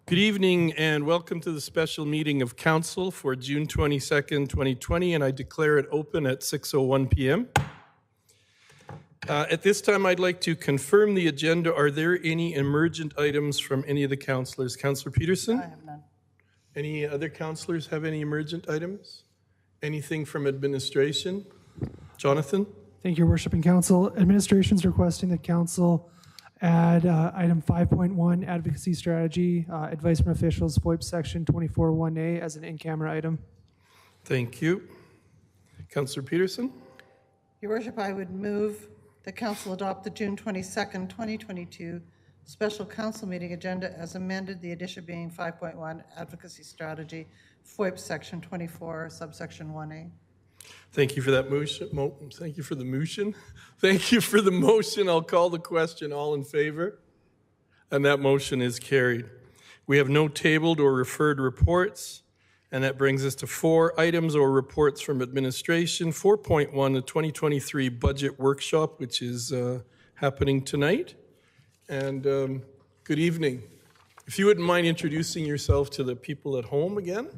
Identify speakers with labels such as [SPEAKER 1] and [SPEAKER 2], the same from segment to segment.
[SPEAKER 1] Good evening and welcome to the special meeting of Council for June 22nd, 2020, and I declare it open at 6:01 p.m. At this time, I'd like to confirm the agenda. Are there any emergent items from any of the councillors? Councillor Peterson?
[SPEAKER 2] I have none.
[SPEAKER 1] Any other councillors have any emergent items? Anything from administration? Jonathan?
[SPEAKER 3] Thank you, Your Worship and Council. Administration is requesting that Council add item 5.1, advocacy strategy, advice from officials, FOIP section 24.1A as an in-camera item.
[SPEAKER 1] Thank you. Councillor Peterson?
[SPEAKER 2] Your Worship, I would move the Council adopt the June 22nd, 2022 special council meeting agenda as amended, the addition being 5.1, advocacy strategy, FOIP section 24, subsection 1A.
[SPEAKER 1] Thank you for that motion. Thank you for the motion. Thank you for the motion. I'll call the question. All in favor? And that motion is carried. We have no tabled or referred reports, and that brings us to 4 items or reports from administration. 4.1, the 2023 budget workshop, which is happening tonight. And good evening. If you wouldn't mind introducing yourself to the people at home again.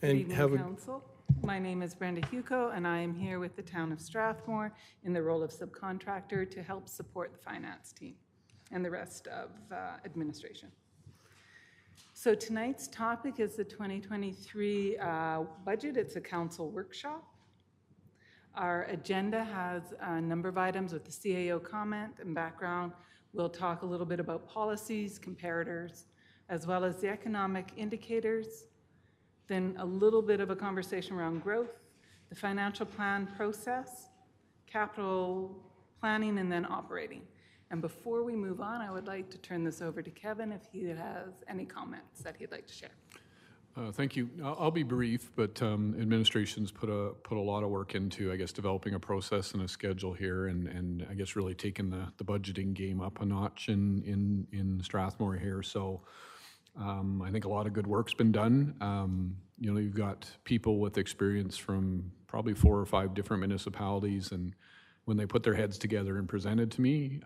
[SPEAKER 1] And
[SPEAKER 4] Good evening, Council. My name is Brenda Huco, and I am here with the Town of Strathmore in the role of subcontractor to help support the finance team and the rest of administration. So tonight's topic is the 2023 budget. It's a council workshop. Our agenda has a number of items with the CAO comment and background. We'll talk a little bit about policies, comparators, as well as the economic indicators. Then a little bit of a conversation around growth, the financial plan process, capital planning, and then operating. And before we move on, I would like to turn this over to Kevin if he has any comments that he'd like to share.
[SPEAKER 5] Thank you. I'll be brief, but administration's put a lot of work into, I guess, developing a process and a schedule here, and I guess really taking the budgeting game up a notch in Strathmore here. So I think a lot of good work's been done. You know, you've got people with experience from probably 4 or 5 different municipalities, and when they put their heads together and presented to me,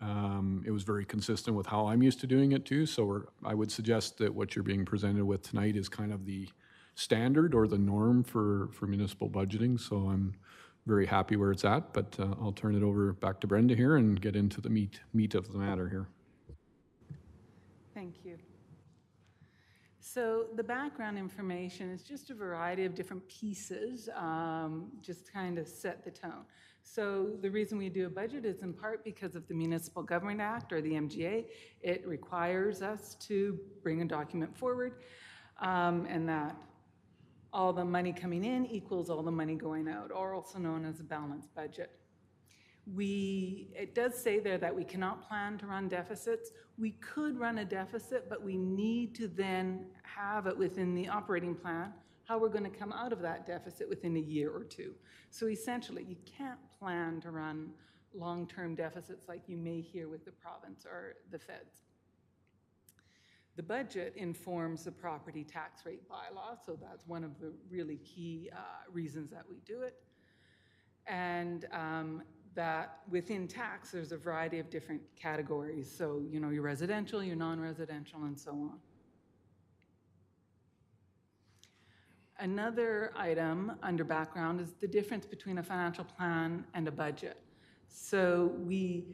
[SPEAKER 5] it was very consistent with how I'm used to doing it too. So I would suggest that what you're being presented with tonight is kind of the standard or the norm for municipal budgeting. So I'm very happy where it's at, but I'll turn it over back to Brenda here and get into the meat of the matter here.
[SPEAKER 4] Thank you. So the background information is just a variety of different pieces, just to kind of set the tone. So the reason we do a budget is in part because of the Municipal Government Act, or the MGA. It requires us to bring a document forward, and that all the money coming in equals all the money going out, or also known as a balanced budget. It does say there that we cannot plan to run deficits. We could run a deficit, but we need to then have it within the operating plan, how we're going to come out of that deficit within a year or 2. So essentially, you can't plan to run long-term deficits like you may hear with the province or the feds. The budget informs the property tax rate bylaw, so that's one of the really key reasons that we do it. And that within tax, there's a variety of different categories. So, you know, your residential, your non-residential, and so on. Another item under background is the difference between a financial plan and a budget. So we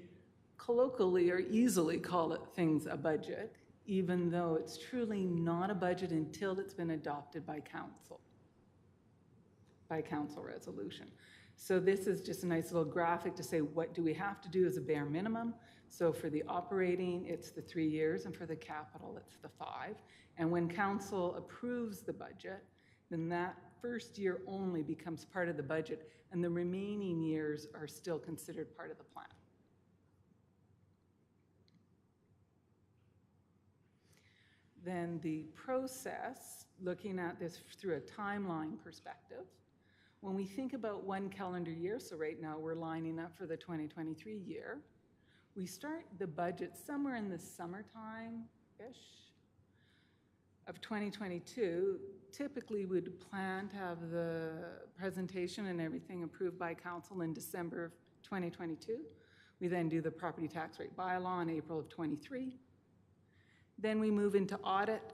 [SPEAKER 4] colloquially or easily call it things a budget, even though it's truly not a budget until it's been adopted by council resolution. So this is just a nice little graphic to say what do we have to do as a bare minimum. So for the operating, it's the 3 years, and for the capital, it's the 5. And when council approves the budget, then that first year only becomes part of the budget, and the remaining years are still considered part of the plan. Then the process, looking at this through a timeline perspective, when we think about 1 calendar year, so right now we're lining up for the 2023 year, we start the budget somewhere in the summertime-ish of 2022. Typically, we'd plan to have the presentation and everything approved by council in December of 2022. We then do the property tax rate bylaw in April of 23. Then we move into audit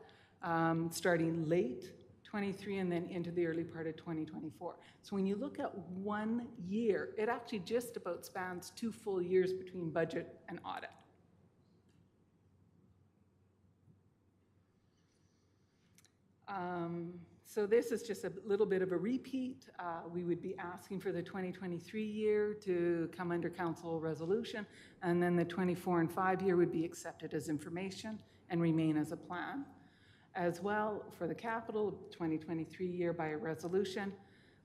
[SPEAKER 4] starting late 23 and then into the early part of 2024. So when you look at 1 year, it actually just about spans 2 full years between budget and audit. So this is just a little bit of a repeat. We would be asking for the 2023 year to come under council resolution, and then the 24 and 5 year would be accepted as information and remain as a plan. As well, for the capital 2023 year by a resolution,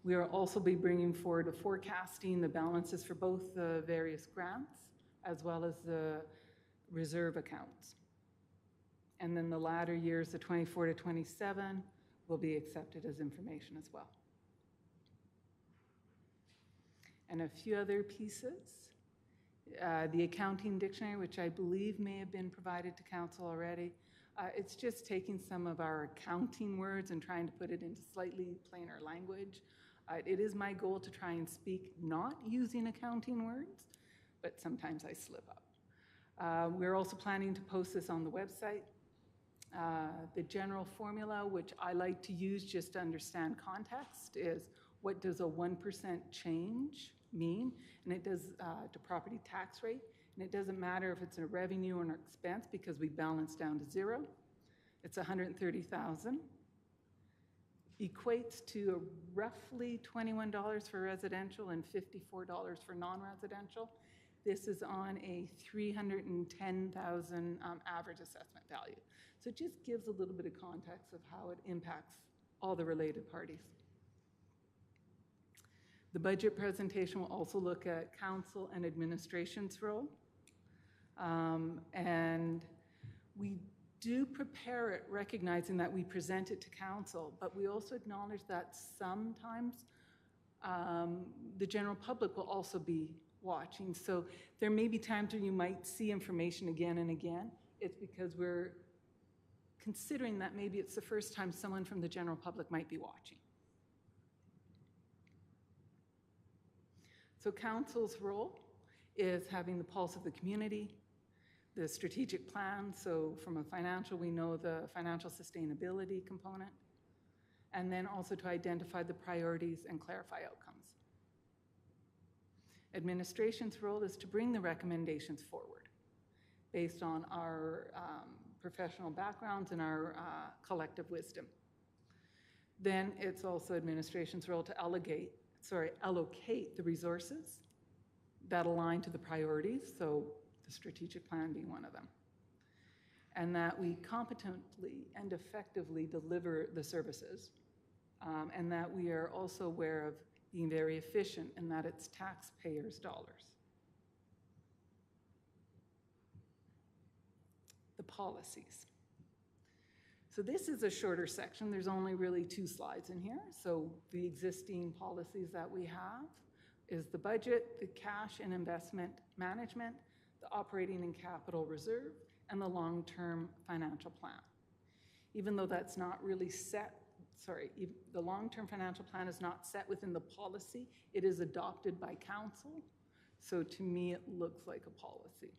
[SPEAKER 4] we will also be bringing forward a forecasting the balances for both the various grants as well as the reserve accounts. And then the latter years, the 24 to 27, will be accepted as information as well. And a few other pieces. The accounting dictionary, which I believe may have been provided to council already. It's just taking some of our accounting words and trying to put it into slightly plainer language. It is my goal to try and speak not using accounting words, but sometimes I slip up. We're also planning to post this on the website. The general formula, which I like to use just to understand context, is what does a 1% change mean? And it does to property tax rate. And it doesn't matter if it's a revenue or an expense because we balance down to zero. It's $130,000. Equates to roughly $21 for residential and $54 for non-residential. This is on a $310,000 average assessment value. So it just gives a little bit of context of how it impacts all the related parties. The budget presentation will also look at council and administration's role. And we do prepare it recognizing that we present it to council, but we also acknowledge that sometimes the general public will also be watching. So there may be times when you might see information again and again. It's because we're considering that maybe it's the first time someone from the general public might be watching. So council's role is having the pulse of the community, the strategic plan. So from a financial, we know the financial sustainability component, and then also to identify the priorities and clarify outcomes. Administration's role is to bring the recommendations forward based on our professional backgrounds and our collective wisdom. Then it's also administration's role to allocate the resources that align to the priorities, so the strategic plan being one of them, and that we competently and effectively deliver the services, and that we are also aware of being very efficient and that it's taxpayers' dollars. The policies. So this is a shorter section. There's only really 2 slides in here. So the existing policies that we have is the budget, the cash and investment management, the operating and capital reserve, and the long-term financial plan. Even though that's not really set, the long-term financial plan is not set within the policy, it is adopted by council. So to me, it looks like a policy.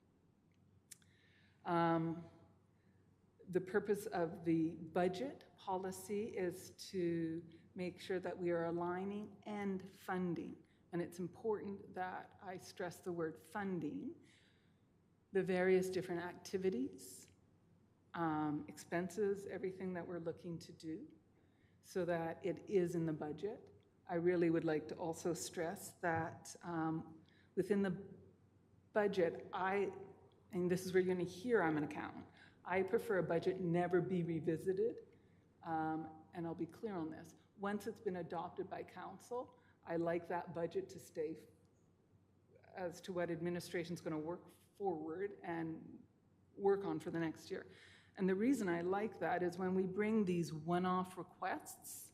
[SPEAKER 4] The purpose of the budget policy is to make sure that we are aligning and funding. And it's important that I stress the word funding, the various different activities, expenses, everything that we're looking to do so that it is in the budget. I really would like to also stress that within the budget, and this is where you're going to hear I'm an accountant, I prefer a budget never be revisited, and I'll be clear on this. Once it's been adopted by council, I like that budget to stay as to what administration's going to work forward and work on for the next year. And the reason I like that is when we bring these one-off requests,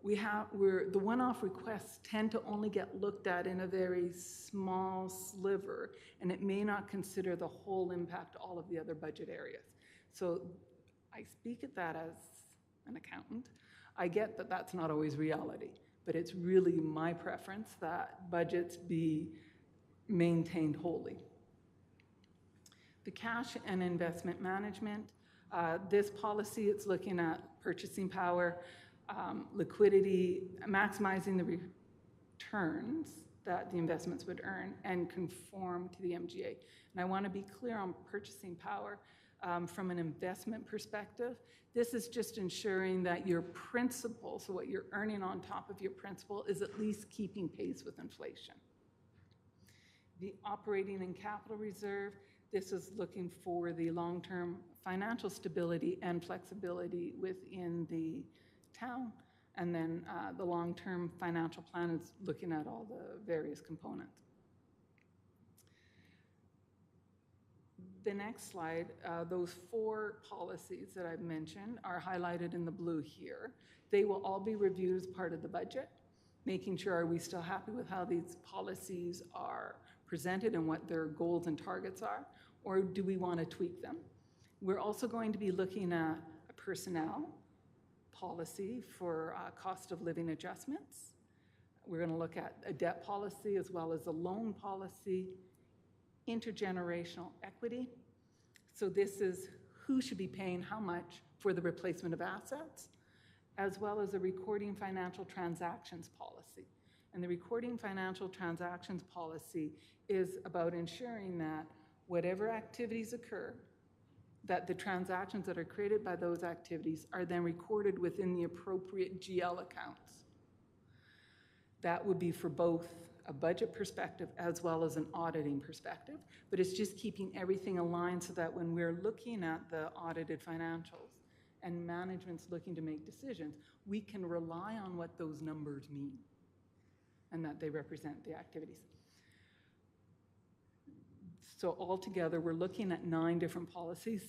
[SPEAKER 4] the one-off requests tend to only get looked at in a very small sliver, and it may not consider the whole impact, all of the other budget areas. So I speak at that as an accountant. I get that that's not always reality, but it's really my preference that budgets be maintained wholly. The cash and investment management, This policy, it's looking at purchasing power, liquidity, maximizing the returns that the investments would earn and conform to the MGA. And I want to be clear on purchasing power from an investment perspective. This is just ensuring that your principal, so what you're earning on top of your principal, is at least keeping pace with inflation. The operating and capital reserve, this is looking for the long-term financial stability and flexibility within the town. And then the long-term financial plan is looking at all the various components. The next slide, those 4 policies that I've mentioned are highlighted in the blue here. They will all be reviewed as part of the budget, making sure are we still happy with how these policies are presented and what their goals and targets are, or do we want to tweak them? We're also going to be looking at a personnel policy for cost of living adjustments. We're going to look at a debt policy as well as a loan policy, intergenerational equity. So this is who should be paying how much for the replacement of assets, as well as a recording financial transactions policy. And the recording financial transactions policy is about ensuring that whatever activities occur, that the transactions that are created by those activities are then recorded within the appropriate GL accounts. That would be for both a budget perspective as well as an auditing perspective, but it's just keeping everything aligned so that when we're looking at the audited financials and management's looking to make decisions, we can rely on what those numbers mean and that they represent the activities. So altogether, we're looking at 9 different policies.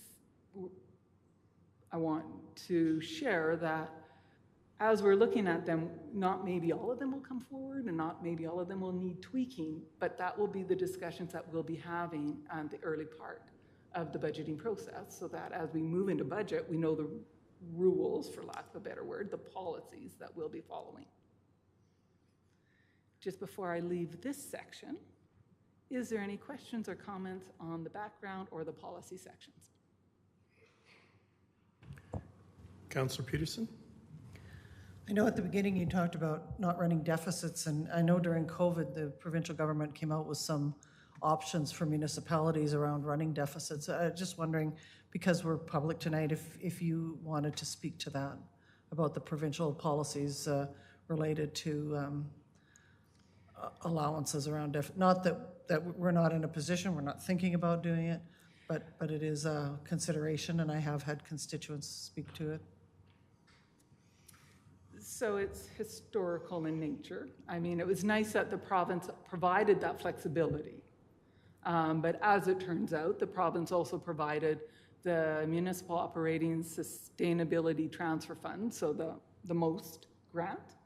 [SPEAKER 4] I want to share that as we're looking at them, not maybe all of them will come forward and not maybe all of them will need tweaking, but that will be the discussions that we'll be having on the early part of the budgeting process, so that as we move into budget, we know the rules, for lack of a better word, the policies that we'll be following. Just before I leave this section, is there any questions or comments on the background or the policy sections?
[SPEAKER 1] Councillor Peterson?
[SPEAKER 2] I know at the beginning you talked about not running deficits, and I know during COVID, the provincial government came out with some options for municipalities around running deficits. Just wondering, because we're public tonight, if you wanted to speak to that, about the provincial policies related to allowances around not that we're not in a position, we're not thinking about doing it, but it is a consideration, and I have had constituents speak to it.
[SPEAKER 4] So it's historical in nature. I mean, it was nice that the province provided that flexibility. But as it turns out, the province also provided the Municipal Operating Sustainability Transfer Fund, so the MOST grant.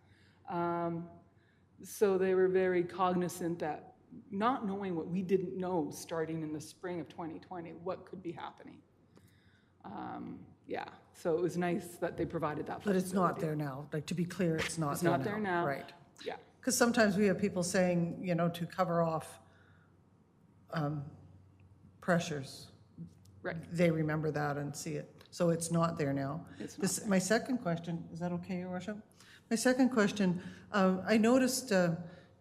[SPEAKER 4] So they were very cognizant that, not knowing what we didn't know starting in the spring of 2020, what could be happening. Yeah, so it was nice that they provided that flexibility.
[SPEAKER 2] But it's not there now. Like, to be clear, it's not there now. Right.
[SPEAKER 4] Yeah.
[SPEAKER 2] Because sometimes we have people saying, you know, to cover off pressures.
[SPEAKER 4] Right.
[SPEAKER 2] They remember that and see it. So it's not there now.
[SPEAKER 4] It's not there.
[SPEAKER 2] My second question, is that okay, Your Worship? My second question, I noticed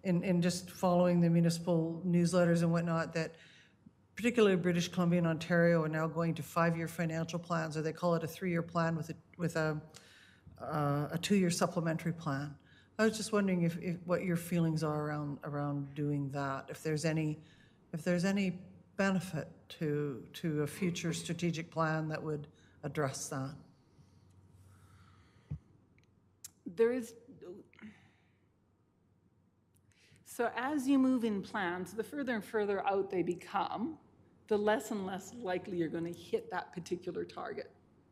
[SPEAKER 2] in just following the municipal newsletters and whatnot that particularly British Columbia and Ontario are now going to 5-year financial plans, or they call it a 3-year plan with a 2-year supplementary plan. I was just wondering if what your feelings are around doing that, if there's any benefit to a future strategic plan that would address that.
[SPEAKER 4] There is, so as you move in plans, the further and further out they become, the less and less likely you're going to hit that particular target,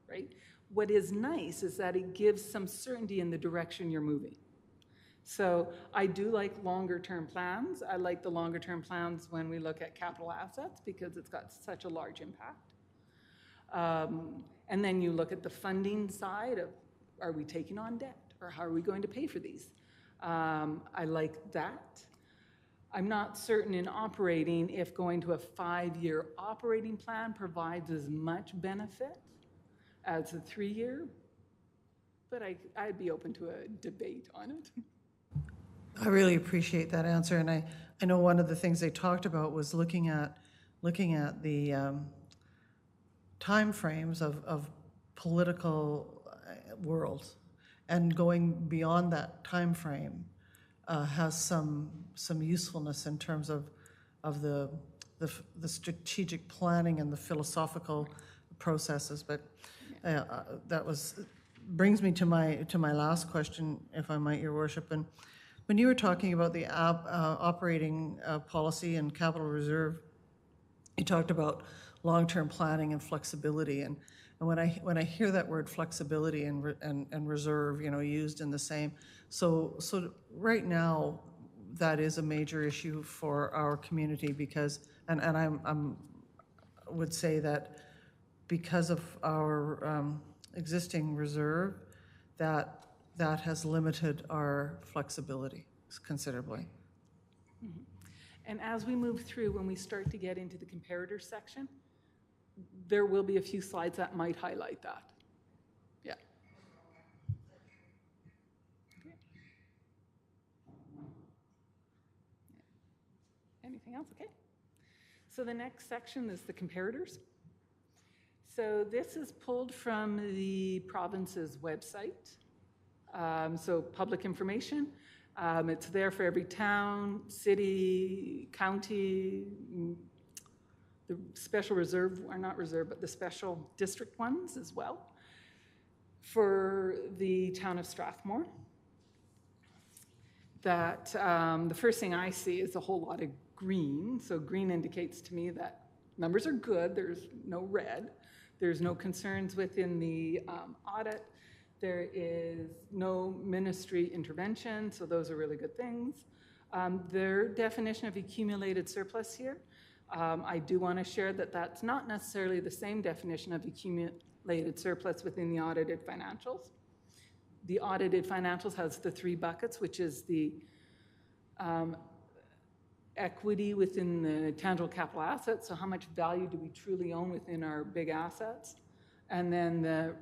[SPEAKER 4] right? What is nice is that it gives some certainty in the direction you're moving. So I do like longer term plans. I like the longer term plans when we look at capital assets because it's got such a large impact. And then you look at the funding side of, are we taking on debt or how are we going to pay for these? I like that. I'm not certain in operating if going to a 5-year operating plan provides as much benefit. as a 3-year, but I'd be open to a debate on it.
[SPEAKER 2] I really appreciate that answer, and I know one of the things they talked about was looking at the timeframes of political world, and going beyond that time frame has some usefulness in terms of the strategic planning and the philosophical processes. But that brings me to my last question, if I might, Your Worship. And when you were talking about the operating policy and capital reserve, you talked about long-term planning and flexibility. And when I hear that word flexibility and reserve, used in the same, so right now that is a major issue for our community because, and I would say that because of our existing reserve, that has limited our flexibility considerably.
[SPEAKER 4] Mm-hmm. And as we move through, when we start to get into the comparator section, there will be a few slides that might highlight that. Yeah. Okay. Anything else? Okay. So the next section is the comparators. So this is pulled from the province's website. So public information. It's there for every town, city, county, the special reserve, or not reserve, but the special district ones as well, for the town of Strathmore. That the first thing I see is a whole lot of green. So green indicates to me that numbers are good. There's no red. There's no concerns within the audit. There is no ministry intervention, so those are really good things. Their definition of accumulated surplus here, I do want to share that that's not necessarily the same definition of accumulated surplus within the audited financials. The audited financials has the 3 buckets, which is the equity within the tangible capital assets, so how much value do we truly own within our big assets, and then the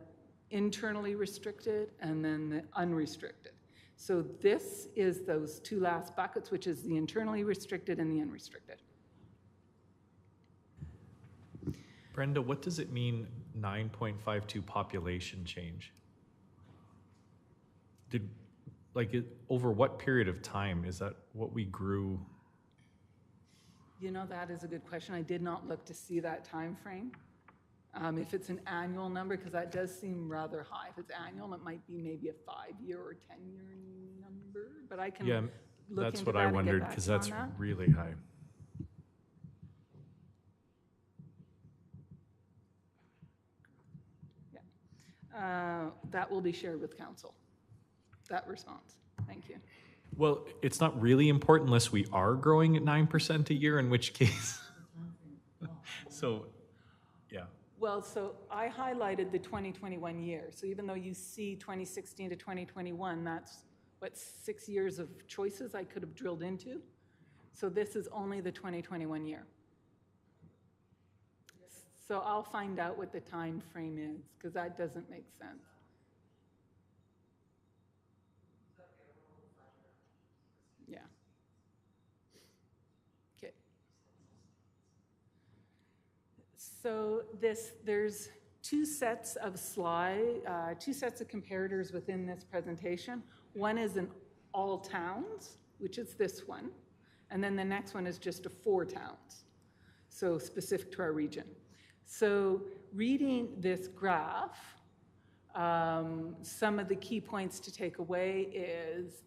[SPEAKER 4] internally restricted, and then the unrestricted. So this is those 2 last buckets, which is the internally restricted and the unrestricted.
[SPEAKER 6] Brenda, what does it mean 9.52 population change? Over what period of time? Is that what we grew?
[SPEAKER 4] That is a good question. I did not look to see that time frame. If it's an annual number, because that does seem rather high. If it's annual, it might be maybe a 5-year or 10-year number, but I can look
[SPEAKER 6] that's
[SPEAKER 4] into
[SPEAKER 6] what
[SPEAKER 4] that
[SPEAKER 6] I
[SPEAKER 4] and get
[SPEAKER 6] wondered,
[SPEAKER 4] back
[SPEAKER 6] because
[SPEAKER 4] to you on
[SPEAKER 6] that's
[SPEAKER 4] that.
[SPEAKER 6] really high.
[SPEAKER 4] Yeah. That will be shared with council, that response. Thank you.
[SPEAKER 6] Well, it's not really important unless we are growing at 9% a year, in which case. So, yeah.
[SPEAKER 4] Well, so I highlighted the 2021 year. So even though you see 2016 to 2021, that's what 6 years of choices I could have drilled into. So this is only the 2021 year. So I'll find out what the time frame is, because that doesn't make sense. Yeah. Okay. So there's 2 sets of two sets of comparators within this presentation. One is in all towns, which is this one, and then the next one is just 4 towns, so specific to our region. So reading this graph, some of the key points to take away is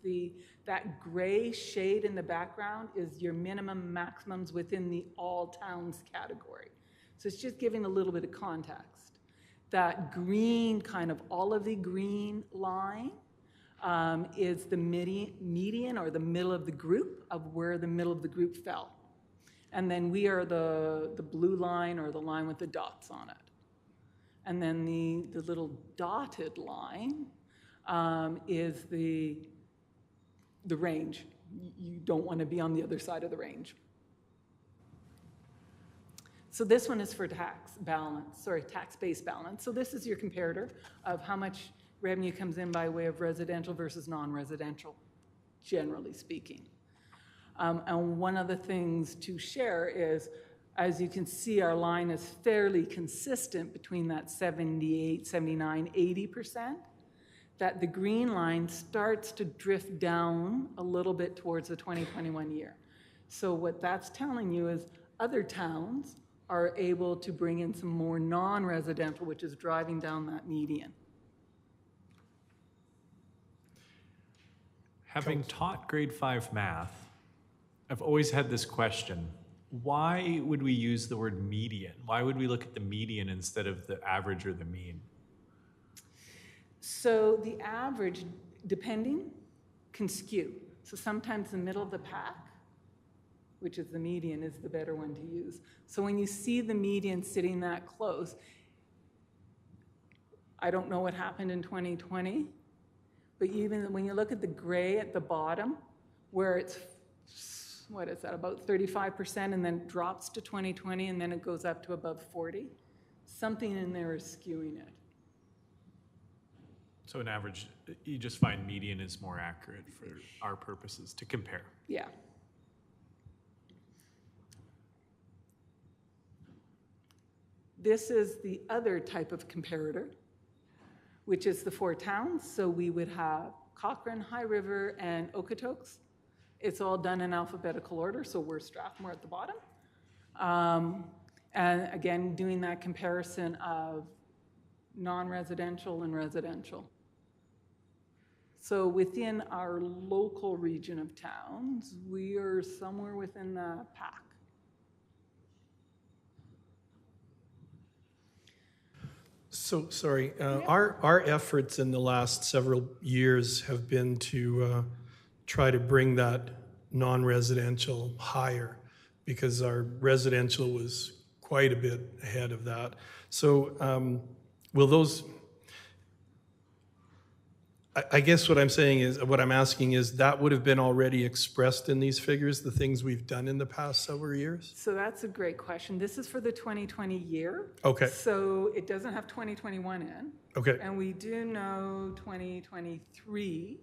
[SPEAKER 4] that gray shade in the background is your minimum maximums within the all towns category. So it's just giving a little bit of context. That green, kind of olivey green line is the median or the middle of the group of where the middle of the group fell. And then we are the blue line or the line with the dots on it. And then the little dotted line is the range. You don't want to be on the other side of the range. So this one is for tax-based balance. So this is your comparator of how much revenue comes in by way of residential versus non-residential, generally speaking. And one of the things to share is, as you can see, our line is fairly consistent between that 78, 79, 80%, that the green line starts to drift down a little bit towards the 2021 year. So what that's telling you is other towns are able to bring in some more non-residential, which is driving down that median.
[SPEAKER 6] Having taught grade 5 math, I've always had this question. Why would we use the word median? Why would we look at the median instead of the average or the mean?
[SPEAKER 4] So the average, depending, can skew. So sometimes the middle of the pack, which is the median, is the better one to use. So when you see the median sitting that close, I don't know what happened in 2020, but even when you look at the gray at the bottom, where it's, what is that, about 35%, and then drops to 2020, and then it goes up to above 40, something in there is skewing it.
[SPEAKER 6] So an average, you just find median is more accurate for our purposes to compare.
[SPEAKER 4] Yeah. This is the other type of comparator, which is the 4 towns. So we would have Cochrane, High River, and Okotoks. It's all done in alphabetical order, so we're Strathmore at the bottom. And again, doing that comparison of non-residential and residential. So within our local region of towns, we are somewhere within the pack.
[SPEAKER 1] So, sorry, our efforts in the last several years have been to try to bring that non-residential higher, because our residential was quite a bit ahead of that. So will those, I guess what I'm saying is, what I'm asking is, that would have been already expressed in these figures, the things we've done in the past several years?
[SPEAKER 4] So that's a great question. This is for the 2020 year.
[SPEAKER 1] Okay.
[SPEAKER 4] So it doesn't have 2021 in.
[SPEAKER 1] Okay.
[SPEAKER 4] And we do know 2023,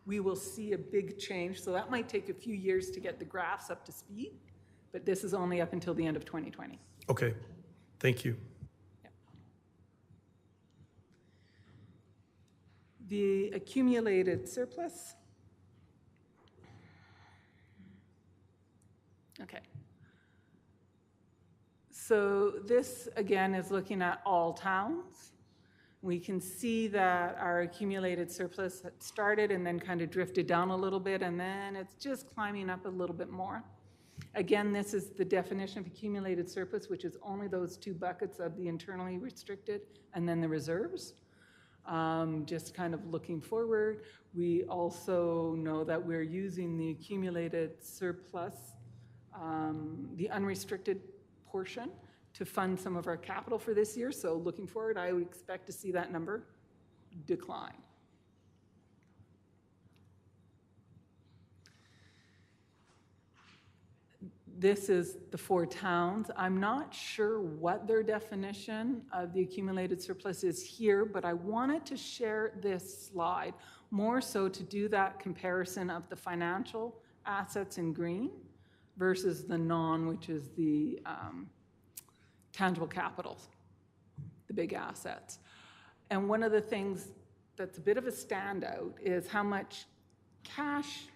[SPEAKER 4] we will see a big change. So that might take a few years to get the graphs up to speed, but this is only up until the end of 2020.
[SPEAKER 1] Okay, thank you.
[SPEAKER 4] The accumulated surplus. Okay. So this, again, is looking at all towns. We can see that our accumulated surplus had started and then kind of drifted down a little bit, and then it's just climbing up a little bit more. Again, this is the definition of accumulated surplus, which is only those 2 buckets of the internally restricted and then the reserves. Just kind of looking forward, we also know that we're using the accumulated surplus, the unrestricted portion, to fund some of our capital for this year. So looking forward, I would expect to see that number decline. This is the 4 towns. I'm not sure what their definition of the accumulated surplus is here, but I wanted to share this slide more so to do that comparison of the financial assets in green versus the non, which is the tangible capital, the big assets. And one of the things that's a bit of a standout is how much cash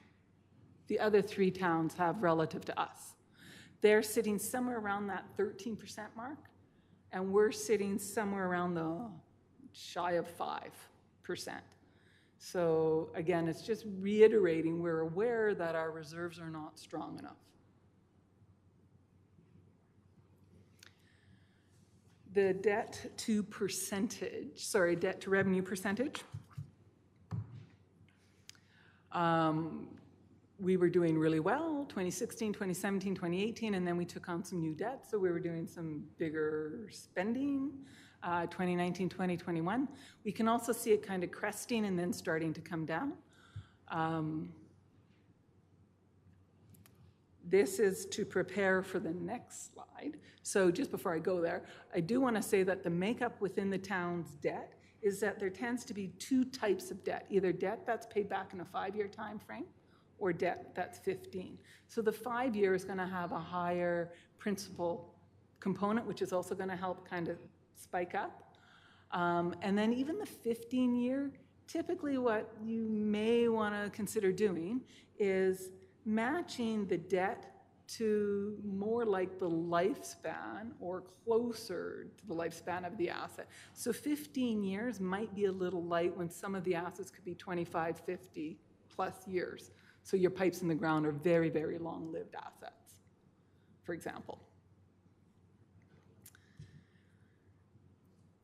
[SPEAKER 4] the other 3 towns have relative to us. They're sitting somewhere around that 13% mark, and we're sitting somewhere around the shy of 5%. So again, it's just reiterating, we're aware that our reserves are not strong enough. The debt to revenue percentage. We were doing really well, 2016, 2017, 2018, and then we took on some new debt, so we were doing some bigger spending, 2019, 2021. We can also see it kind of cresting and then starting to come down. This is to prepare for the next slide. So just before I go there, I do want to say that the makeup within the town's debt is that there tends to be two types of debt, either debt that's paid back in a 5-year time frame or debt that's 15. So the 5-year is going to have a higher principal component, which is also going to help kind of spike up. And then even the 15-year, typically what you may want to consider doing is matching the debt to more like the lifespan or closer to the lifespan of the asset. So 15 years might be a little light when some of the assets could be 25, 50 plus years. So your pipes in the ground are very, very long-lived assets, for example.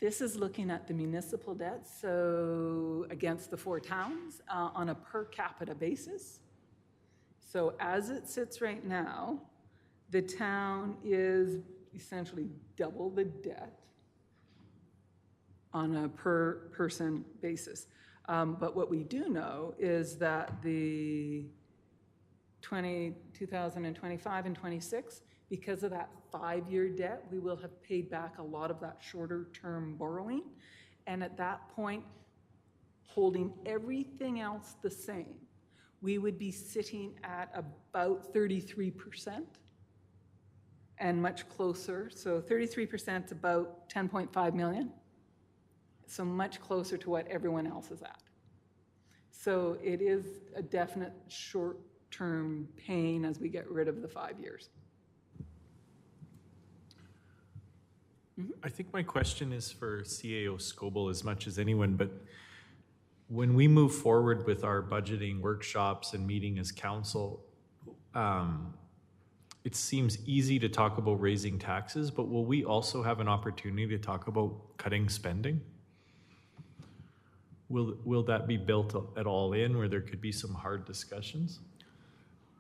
[SPEAKER 4] This is looking at the municipal debt, so against the 4 towns on a per capita basis. So as it sits right now, the town is essentially double the debt on a per person basis. But what we do know is that the 2025 and 26, because of that 5-year debt, we will have paid back a lot of that shorter term borrowing. And at that point, holding everything else the same, we would be sitting at about 33% and much closer. So 33% is about 10.5 million. So much closer to what everyone else is at. So it is a definite short-term pain as we get rid of the 5 years.
[SPEAKER 6] I think my question is for CAO Scoble as much as anyone, but when we move forward with our budgeting workshops and meeting as council, it seems easy to talk about raising taxes, but will we also have an opportunity to talk about cutting spending? Will that be built at all in where there could be some hard discussions?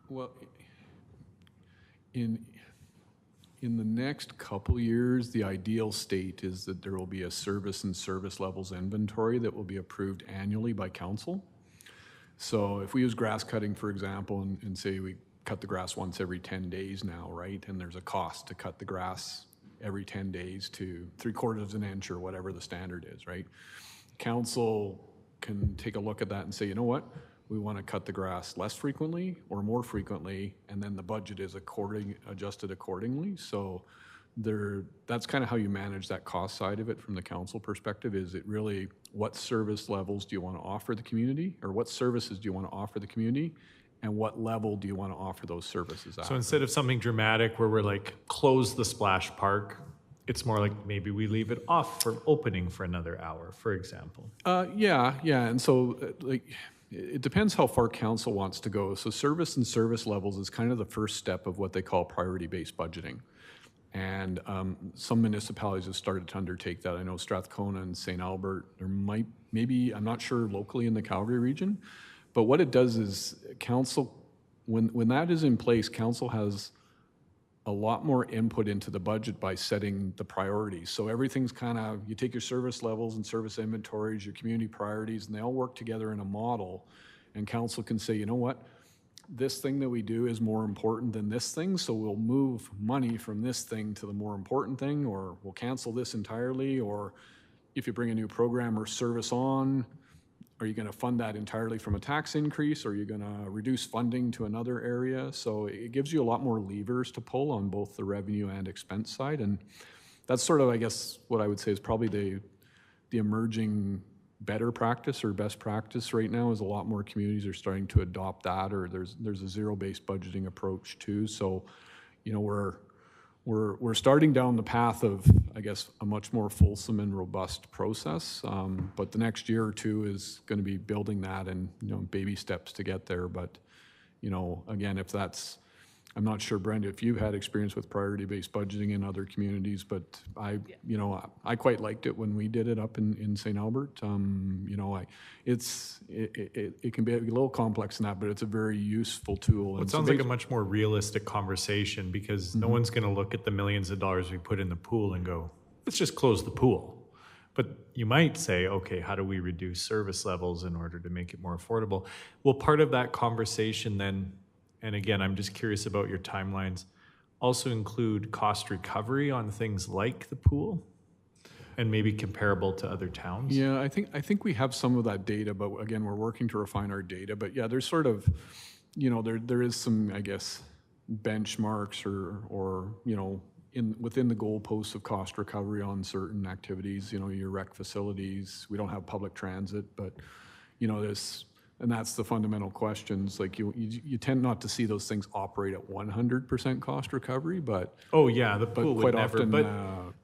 [SPEAKER 5] Well, in the next couple years, the ideal state is that there will be a service and service levels inventory that will be approved annually by council. So if we use grass cutting, for example, and say we cut the grass once every 10 days now, right? And there's a cost to cut the grass every 10 days to 3/4 of an inch or whatever the standard is, right? Council can take a look at that and say, you know what? We want to cut the grass less frequently or more frequently, and then the budget is adjusted accordingly. So that's kind of how you manage that cost side of it from the council perspective. Is it really what service levels do you want to offer the community, or what services do you want to offer the community, and what level do you want to offer those services at?
[SPEAKER 6] So instead of something dramatic where we're like, close the splash park, it's more like maybe we leave it off for opening for another hour, for example.
[SPEAKER 5] Yeah. And so it depends how far council wants to go. So service and service levels is kind of the first step of what they call priority-based budgeting. And some municipalities have started to undertake that. I know Strathcona and St. Albert, there maybe, I'm not sure locally in the Calgary region, but what it does is council, when that is in place, council has a lot more input into the budget by setting the priorities. So everything's kind of, you take your service levels and service inventories, your community priorities, and they all work together in a model. And council can say, you know what, this thing that we do is more important than this thing, so we'll move money from this thing to the more important thing, or we'll cancel this entirely, or if you bring a new program or service on, are you going to fund that entirely from a tax increase, or are you going to reduce funding to another area? So it gives you a lot more levers to pull on both the revenue and expense side. And that's sort of, I guess, what I would say is probably the emerging better practice or best practice right now is a lot more communities are starting to adopt that, or there's a zero-based budgeting approach too. So, you know, we're starting down the path of, I guess, a much more fulsome and robust process. But the next year or two is going to be building that and, you know, baby steps to get there. But, you know, again, if that's, I'm not sure, Brenda, if you've had experience with priority-based budgeting in other communities, but you know, I quite liked it when we did it up in St. Albert. You know, it can be a little complex in that, but it's a very useful tool.
[SPEAKER 6] Well, it sounds like a much more realistic conversation, because no one's going to look at the millions of dollars we put in the pool and go, let's just close the pool. But you might say, okay, how do we reduce service levels in order to make it more affordable? Well, part of that conversation then, and again, I'm just curious about your timelines, also include cost recovery on things like the pool and maybe comparable to other towns?
[SPEAKER 5] Yeah, I think we have some of that data, but again, we're working to refine our data. But yeah, there's sort of, there is some, I guess, benchmarks or within the goalposts of cost recovery on certain activities. Your rec facilities. We don't have public transit, but this. And that's the fundamental questions. Like you tend not to see those things operate at 100% cost recovery, but
[SPEAKER 6] Oh yeah, the pool
[SPEAKER 5] quite
[SPEAKER 6] would never,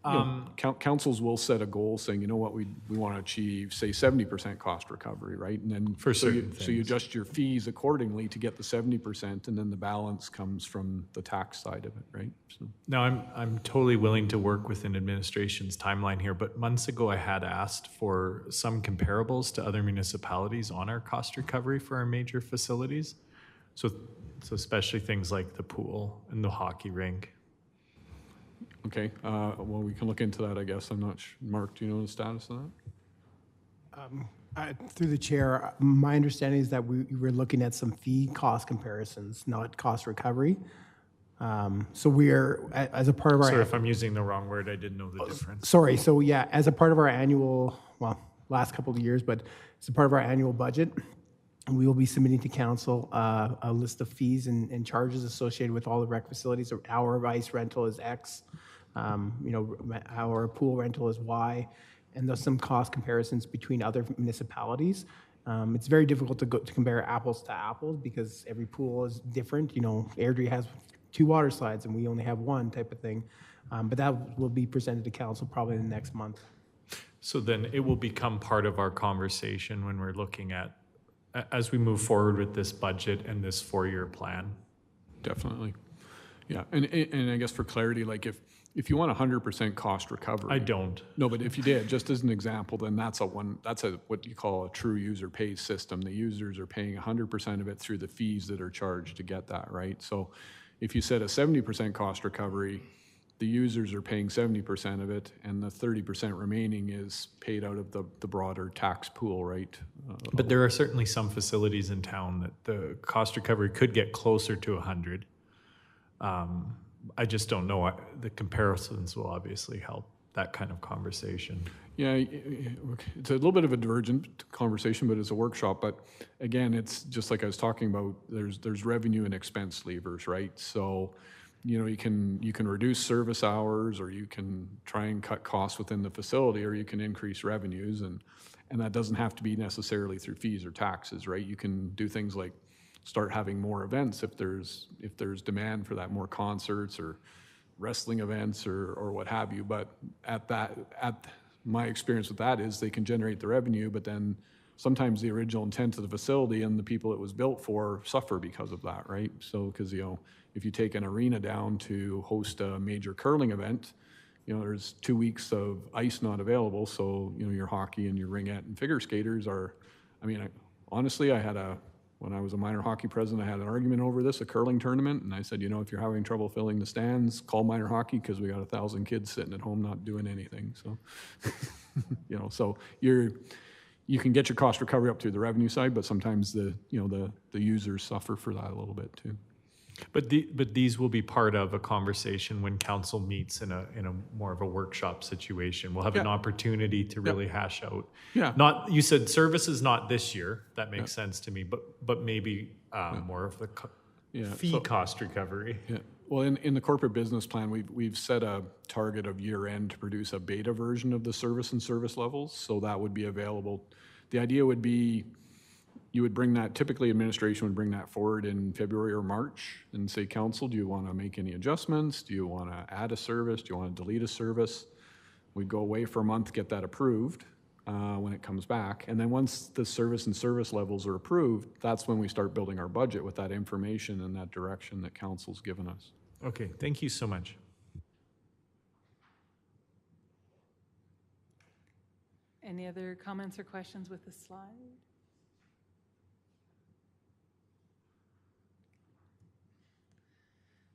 [SPEAKER 5] often,
[SPEAKER 6] but
[SPEAKER 5] councils will set a goal saying, we want to achieve, say, 70% cost recovery, right? And then
[SPEAKER 6] For
[SPEAKER 5] so you
[SPEAKER 6] certain
[SPEAKER 5] so you
[SPEAKER 6] things.
[SPEAKER 5] adjust your fees accordingly to get the 70%, and then the balance comes from the tax side of it, right? So
[SPEAKER 6] now I'm totally willing to work within administration's timeline here, but months ago I had asked for some comparables to other municipalities on our cost recovery for our major facilities. So especially things like the pool and the hockey rink.
[SPEAKER 5] okay, well, we can look into that, I guess. I'm not sure. Mark, do you know the status of that?
[SPEAKER 7] Through the chair, my understanding is that we were looking at some fee cost comparisons, not cost recovery. So we are, as a part of our...
[SPEAKER 6] Sorry if I'm using the wrong word, I didn't know the difference.
[SPEAKER 7] Sorry, so yeah, as a part of our annual, last couple of years, but as a part of our annual budget, we will be submitting to council a list of fees and charges associated with all the rec facilities. Our ice rental is X, our pool rental is Y, and there's some cost comparisons between other municipalities. It's very difficult to compare apples to apples because every pool is different. Airdrie has 2 water slides and we only have 1 type of thing. But that will be presented to council probably in the next month.
[SPEAKER 6] So then it will become part of our conversation when we're looking at, as we move forward with this budget and this 4-year plan.
[SPEAKER 5] Definitely. Yeah, and I guess for clarity, like if you want 100% cost recovery.
[SPEAKER 6] I don't.
[SPEAKER 5] No, but if you did, just as an example, then that's what you call a true user pays system. The users are paying 100% of it through the fees that are charged to get that, right? So if you said a 70% cost recovery, the users are paying 70% of it, and the 30% remaining is paid out of the broader tax pool, right?
[SPEAKER 6] But there are certainly some facilities in town that the cost recovery could get closer to 100. I just don't know. The comparisons will obviously help that kind of conversation.
[SPEAKER 5] Yeah, it's a little bit of a divergent conversation, but it's a workshop. But again, it's just like I was talking about, there's revenue and expense levers, right? So, you can reduce service hours, or you can try and cut costs within the facility, or you can increase revenues, and that doesn't have to be necessarily through fees or taxes, right? You can do things like start having more events if there's demand for that, more concerts or wrestling events or what have you. But at my experience with that is they can generate the revenue, but then sometimes the original intent of the facility and the people it was built for suffer because of that, right? So because if you take an arena down to host a major curling event, there's 2 weeks of ice not available, so your hockey and your ringette and figure skaters are, honestly, when I was a minor hockey president, I had an argument over this, a curling tournament, and I said, if you're having trouble filling the stands, call minor hockey, because we got 1,000 kids sitting at home not doing anything. So, so you can get your cost recovery up through the revenue side, but sometimes the users suffer for that a little bit too.
[SPEAKER 6] But these will be part of a conversation when council meets in a more of a workshop situation. We'll have an opportunity to really hash out.
[SPEAKER 5] Yeah.
[SPEAKER 6] You said services not this year. That makes sense to me. But maybe more of the fee cost recovery.
[SPEAKER 5] Yeah. Well, in the corporate business plan, we've set a target of year end to produce a beta version of the service and service levels. So that would be available. The idea would be, you would bring that, typically administration would bring that forward in February or March and say, council, do you want to make any adjustments? Do you want to add a service? Do you want to delete a service? We'd go away for a month, get that approved when it comes back. And then once the service and service levels are approved, that's when we start building our budget with that information and that direction that council's given us.
[SPEAKER 6] Okay, thank you so much.
[SPEAKER 4] Any other comments or questions with the slide?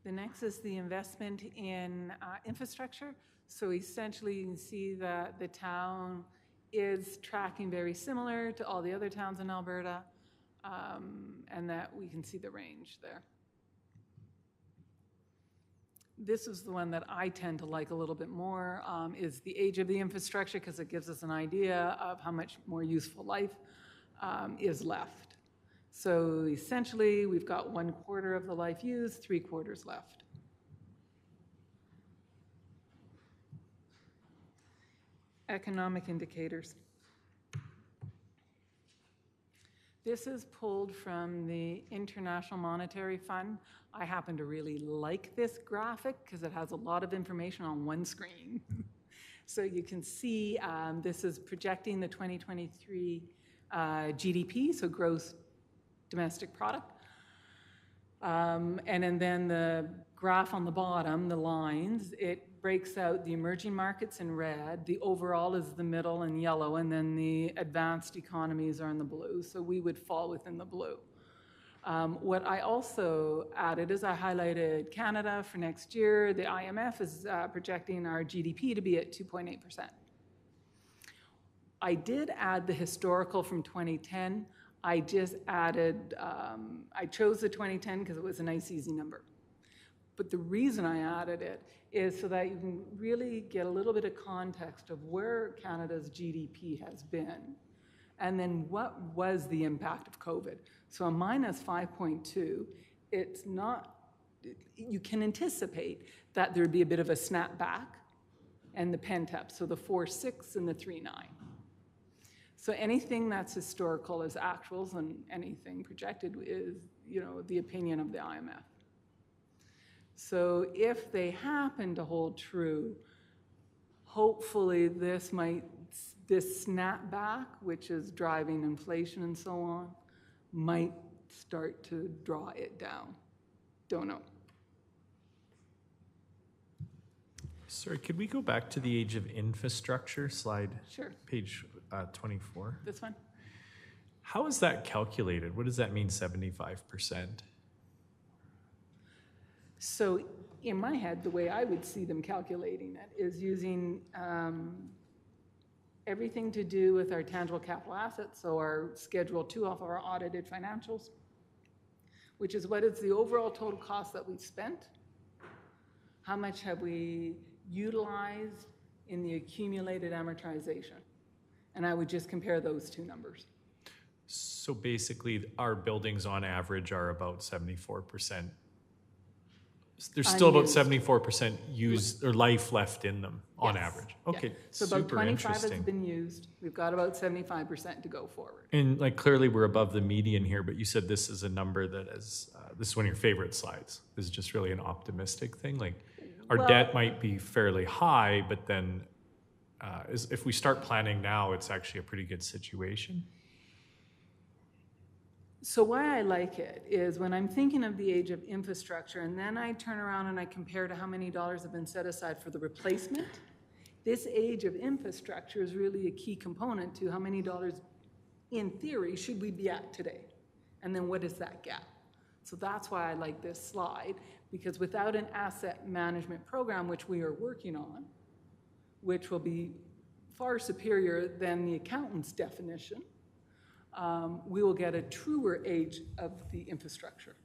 [SPEAKER 4] The next is the investment in infrastructure. So essentially, you can see that the town is tracking very similar to all the other towns in Alberta, and that we can see the range there. This is the one that I tend to like a little bit more, is the age of the infrastructure, because it gives us an idea of how much more useful life is left. So essentially, we've got 1/4 of the life used, 3/4 left. Economic indicators. This is pulled from the International Monetary Fund. I happen to really like this graphic because it has a lot of information on one screen. So you can see this is projecting the 2023 GDP, so gross domestic product. And then the graph on the bottom, the lines, it breaks out the emerging markets in red, the overall is the middle in yellow, and then the advanced economies are in the blue. So we would fall within the blue. What I also added is I highlighted Canada for next year. The IMF is projecting our GDP to be at 2.8%. I did add the historical from 2010. I just added, I chose the 2010 because it was a nice, easy number. But the reason I added it is so that you can really get a little bit of context of where Canada's GDP has been, and then what was the impact of COVID. So a minus 5.2, it's not, you can anticipate that there'd be a bit of a snapback and the pent-up, so the 4.6 and the 3.9. So anything that's historical is actuals, and anything projected is, the opinion of the IMF. So if they happen to hold true, hopefully this snapback, which is driving inflation and so on, might start to draw it down. Don't know.
[SPEAKER 6] Sorry, could we go back to the age of infrastructure slide?
[SPEAKER 4] Sure.
[SPEAKER 6] Page 24.
[SPEAKER 4] This one?
[SPEAKER 6] How is that calculated? What does that mean, 75%?
[SPEAKER 4] So in my head, the way I would see them calculating it is using everything to do with our tangible capital assets, so our Schedule 2 off of our audited financials, which is what is the overall total cost that we've spent, how much have we utilized in the accumulated amortization. And I would just compare those two numbers.
[SPEAKER 6] So basically, our buildings on average are about 74%. There's still about 74% used or life left in them on
[SPEAKER 4] Yes.
[SPEAKER 6] average. Okay,
[SPEAKER 4] Yeah. So
[SPEAKER 6] super
[SPEAKER 4] about 25 has
[SPEAKER 6] interesting.
[SPEAKER 4] been used. We've got about 75% to go forward.
[SPEAKER 6] And clearly we're above the median here, but you said this is a number that is, this is one of your favorite slides. This is just really an optimistic thing. Our
[SPEAKER 4] Well-
[SPEAKER 6] debt might be fairly high, but then if we start planning now, it's actually a pretty good situation.
[SPEAKER 4] So why I like it is when I'm thinking of the age of infrastructure, and then I turn around and I compare to how many dollars have been set aside for the replacement, this age of infrastructure is really a key component to how many dollars, in theory, should we be at today? And then what is that gap? So that's why I like this slide, because without an asset management program, which we are working on, which will be far superior than the accountant's definition, we will get a truer age of the infrastructure,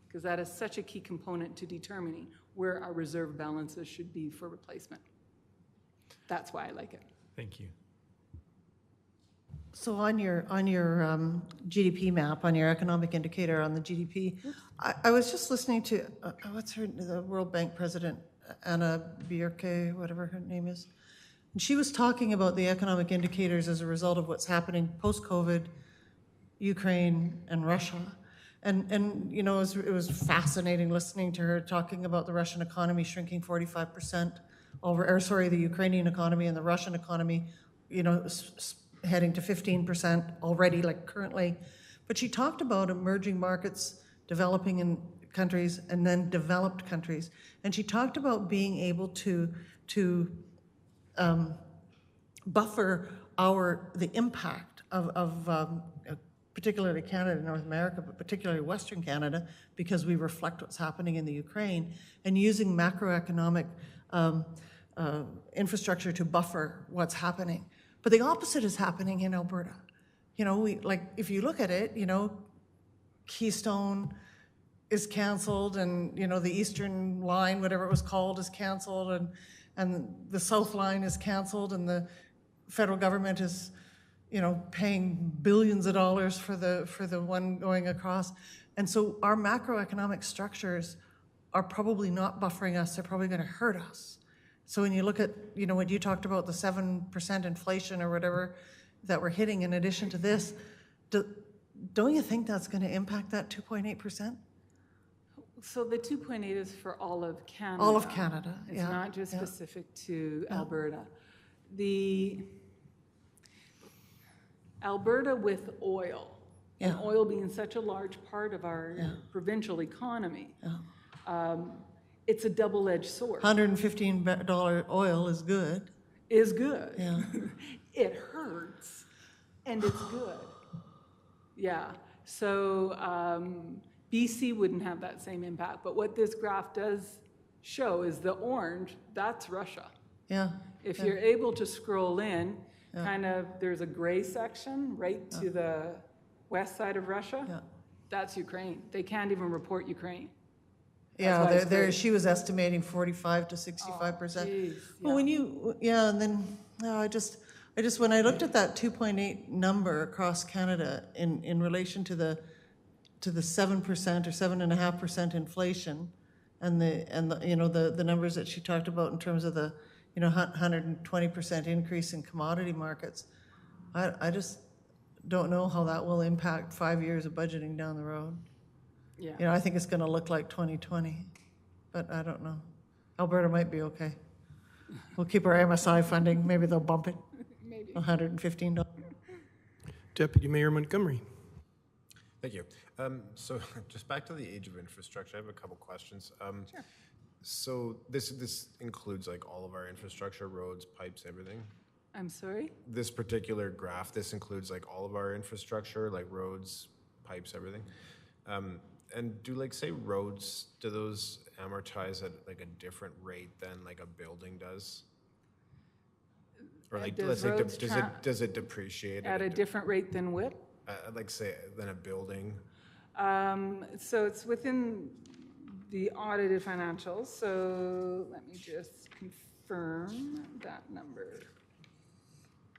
[SPEAKER 4] because that is such a key component to determining where our reserve balances should be for replacement. That's why I like it.
[SPEAKER 6] Thank you.
[SPEAKER 2] So on your GDP map, on your economic indicator on the GDP, I was just listening to, what's the World Bank president, Anna Bierke, whatever her name is. And she was talking about the economic indicators as a result of what's happening post-COVID, Ukraine and Russia. And it was fascinating listening to her talking about the Russian economy shrinking 45% the Ukrainian economy and the Russian economy, heading to 15% already, currently. But she talked about emerging markets, developing in countries, and then developed countries. And she talked about being able to buffer the impact of particularly Canada, North America, but particularly Western Canada, because we reflect what's happening in the Ukraine, and using macroeconomic infrastructure to buffer what's happening. But the opposite is happening in Alberta. If you look at it, Keystone, is canceled, and, you know, the Eastern Line, whatever it was called, is canceled, and the South Line is canceled, and the federal government is, you know, paying billions of dollars for the one going across. And so our macroeconomic structures are probably not buffering us, they're probably gonna hurt us. So when you look at, you know, what you talked about, the 7% inflation or whatever that we're hitting in addition to this, don't you think that's gonna impact that 2.8%?
[SPEAKER 4] So the 2.8 is for all of Canada.
[SPEAKER 2] All of Canada,
[SPEAKER 4] It's
[SPEAKER 2] yeah,
[SPEAKER 4] not just
[SPEAKER 2] yeah.
[SPEAKER 4] specific to Alberta. The Alberta with oil, and
[SPEAKER 2] Yeah.
[SPEAKER 4] oil being such a large part of our provincial economy, it's a double-edged sword.
[SPEAKER 2] $115 oil is good.
[SPEAKER 4] Is good.
[SPEAKER 2] Yeah.
[SPEAKER 4] It hurts, and it's good. Yeah. So BC wouldn't have that same impact, but what this graph does show is the orange, that's Russia.
[SPEAKER 2] Yeah.
[SPEAKER 4] If you're able to scroll in, kind of, there's a gray section right to the west side of Russia.
[SPEAKER 2] Yeah.
[SPEAKER 4] That's Ukraine. They can't even report Ukraine.
[SPEAKER 2] Yeah,
[SPEAKER 4] why it's
[SPEAKER 2] there,
[SPEAKER 4] great.
[SPEAKER 2] she was estimating 45 to 65%.
[SPEAKER 4] geez,
[SPEAKER 2] Well, when you, and then, no, I just, when I looked at that 2.8 number across Canada in relation to the 7% or 7.5% inflation, and the you know, the numbers that she talked about in terms of the, you know, 120% increase in commodity markets, I just don't know how that will impact 5 years of budgeting down the road.
[SPEAKER 4] Yeah.
[SPEAKER 2] You know, I think it's gonna look like 2020, but I don't know. Alberta might be okay. We'll keep our MSI funding, maybe they'll bump it,
[SPEAKER 4] Maybe.
[SPEAKER 2] $115.
[SPEAKER 1] Deputy Mayor Montgomery.
[SPEAKER 8] Thank you. So just back to the age of infrastructure, I have a couple questions.
[SPEAKER 4] Sure.
[SPEAKER 8] So this includes like all of our infrastructure, roads, pipes, everything?
[SPEAKER 4] I'm sorry?
[SPEAKER 8] This particular graph, this includes like all of our infrastructure, like roads, pipes, everything? And do, like, say roads, do those amortize at like a different rate than like a building does? Or like,
[SPEAKER 4] Does
[SPEAKER 8] let's say,
[SPEAKER 4] roads
[SPEAKER 8] does it depreciate
[SPEAKER 4] At a different rate than what?
[SPEAKER 8] like say than a building?
[SPEAKER 4] So it's within the audited financials, so let me just confirm that number.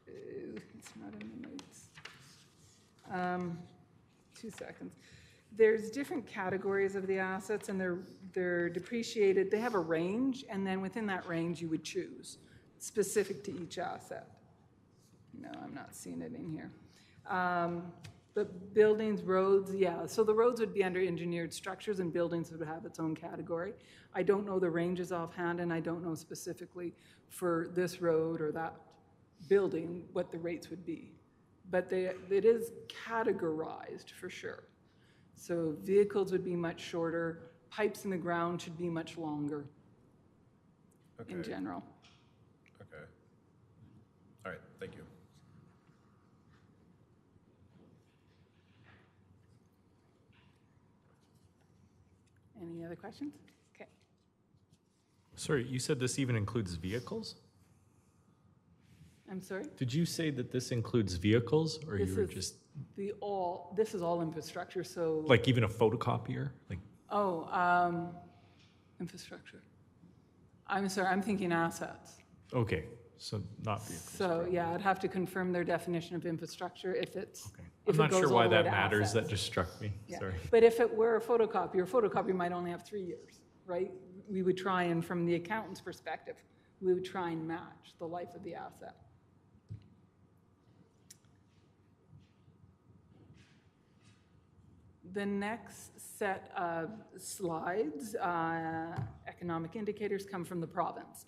[SPEAKER 4] It's not in the notes. 2 seconds. There's different categories of the assets, and they're depreciated. They have a range, and then within that range, you would choose specific to each asset. No, I'm not seeing it in here. But buildings, roads, yeah. So the roads would be under engineered structures, and buildings would have its own category. I don't know the ranges offhand, and I don't know specifically for this road or that building what the rates would be. But it is categorized for sure. So vehicles would be much shorter. Pipes in the ground should be much longer in general.
[SPEAKER 8] Okay. All right, thank you.
[SPEAKER 4] Any other questions? Okay.
[SPEAKER 6] Sorry, you said this even includes vehicles?
[SPEAKER 4] I'm sorry?
[SPEAKER 6] Did you say that this includes vehicles, or
[SPEAKER 4] This
[SPEAKER 6] you were
[SPEAKER 4] is
[SPEAKER 6] just,
[SPEAKER 4] this is all infrastructure, so.
[SPEAKER 6] like even a photocopier? Like,
[SPEAKER 4] Infrastructure. I'm sorry, I'm thinking assets.
[SPEAKER 6] okay, so not vehicles.
[SPEAKER 4] So, yeah, I'd have to confirm their definition of infrastructure if it's,
[SPEAKER 6] Okay.
[SPEAKER 4] if
[SPEAKER 6] I'm
[SPEAKER 4] it
[SPEAKER 6] not
[SPEAKER 4] goes
[SPEAKER 6] sure
[SPEAKER 4] all
[SPEAKER 6] why
[SPEAKER 4] the way
[SPEAKER 6] that
[SPEAKER 4] to
[SPEAKER 6] matters, that
[SPEAKER 4] assets.
[SPEAKER 6] just struck me,
[SPEAKER 4] Yeah.
[SPEAKER 6] sorry.
[SPEAKER 4] But if it were a photocopy might only have 3 years, right? We would try and, from the accountant's perspective, we would try and match the life of the asset. The next set of slides, economic indicators, come from the province.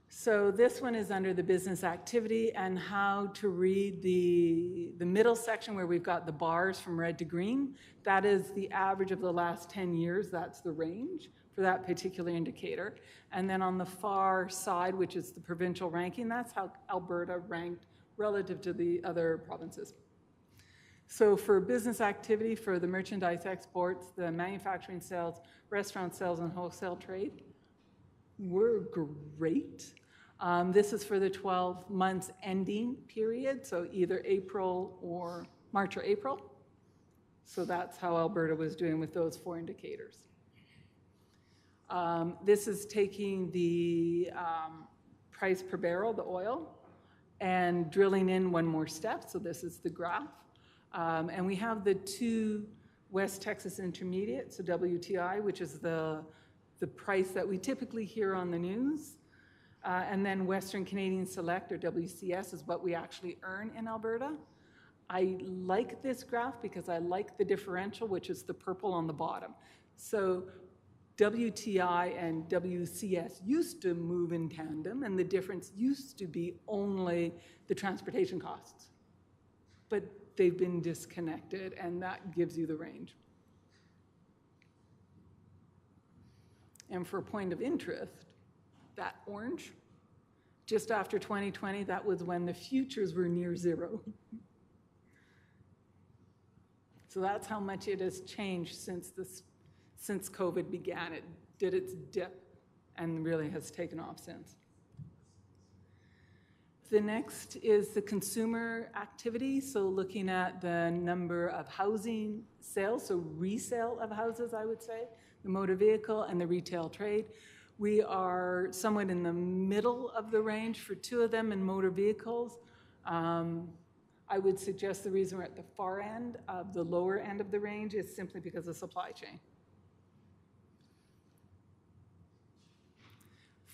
[SPEAKER 4] So this one is under the business activity and how to read the middle section where we've got the bars from red to green. That is the average of the last 10 years. That's the range for that particular indicator. And then on the far side, which is the provincial ranking, that's how Alberta ranked relative to the other provinces. So for business activity, for the merchandise exports, the manufacturing sales, restaurant sales, and wholesale trade, we're great. This is for the 12 months ending period, so either April or March or April. So that's how Alberta was doing with those 4 indicators. This is taking the price per barrel, the oil, and drilling in one more step. So this is the graph. And we have the 2 West Texas Intermediate, so WTI, which is the price that we typically hear on the news. And then Western Canadian Select, or WCS, is what we actually earn in Alberta. I like this graph because I like the differential, which is the purple on the bottom. So WTI and WCS used to move in tandem, and the difference used to be only the transportation costs. But they've been disconnected, and that gives you the range. And for a point of interest, that orange, just after 2020, that was when the futures were near zero. So that's how much it has changed since COVID began. It did its dip and really has taken off since. The next is the consumer activity. So looking at the number of housing sales, so resale of houses, I would say, the motor vehicle and the retail trade. We are somewhat in the middle of the range for 2 of them in motor vehicles. I would suggest the reason we're at the far end of the lower end of the range is simply because of supply chain.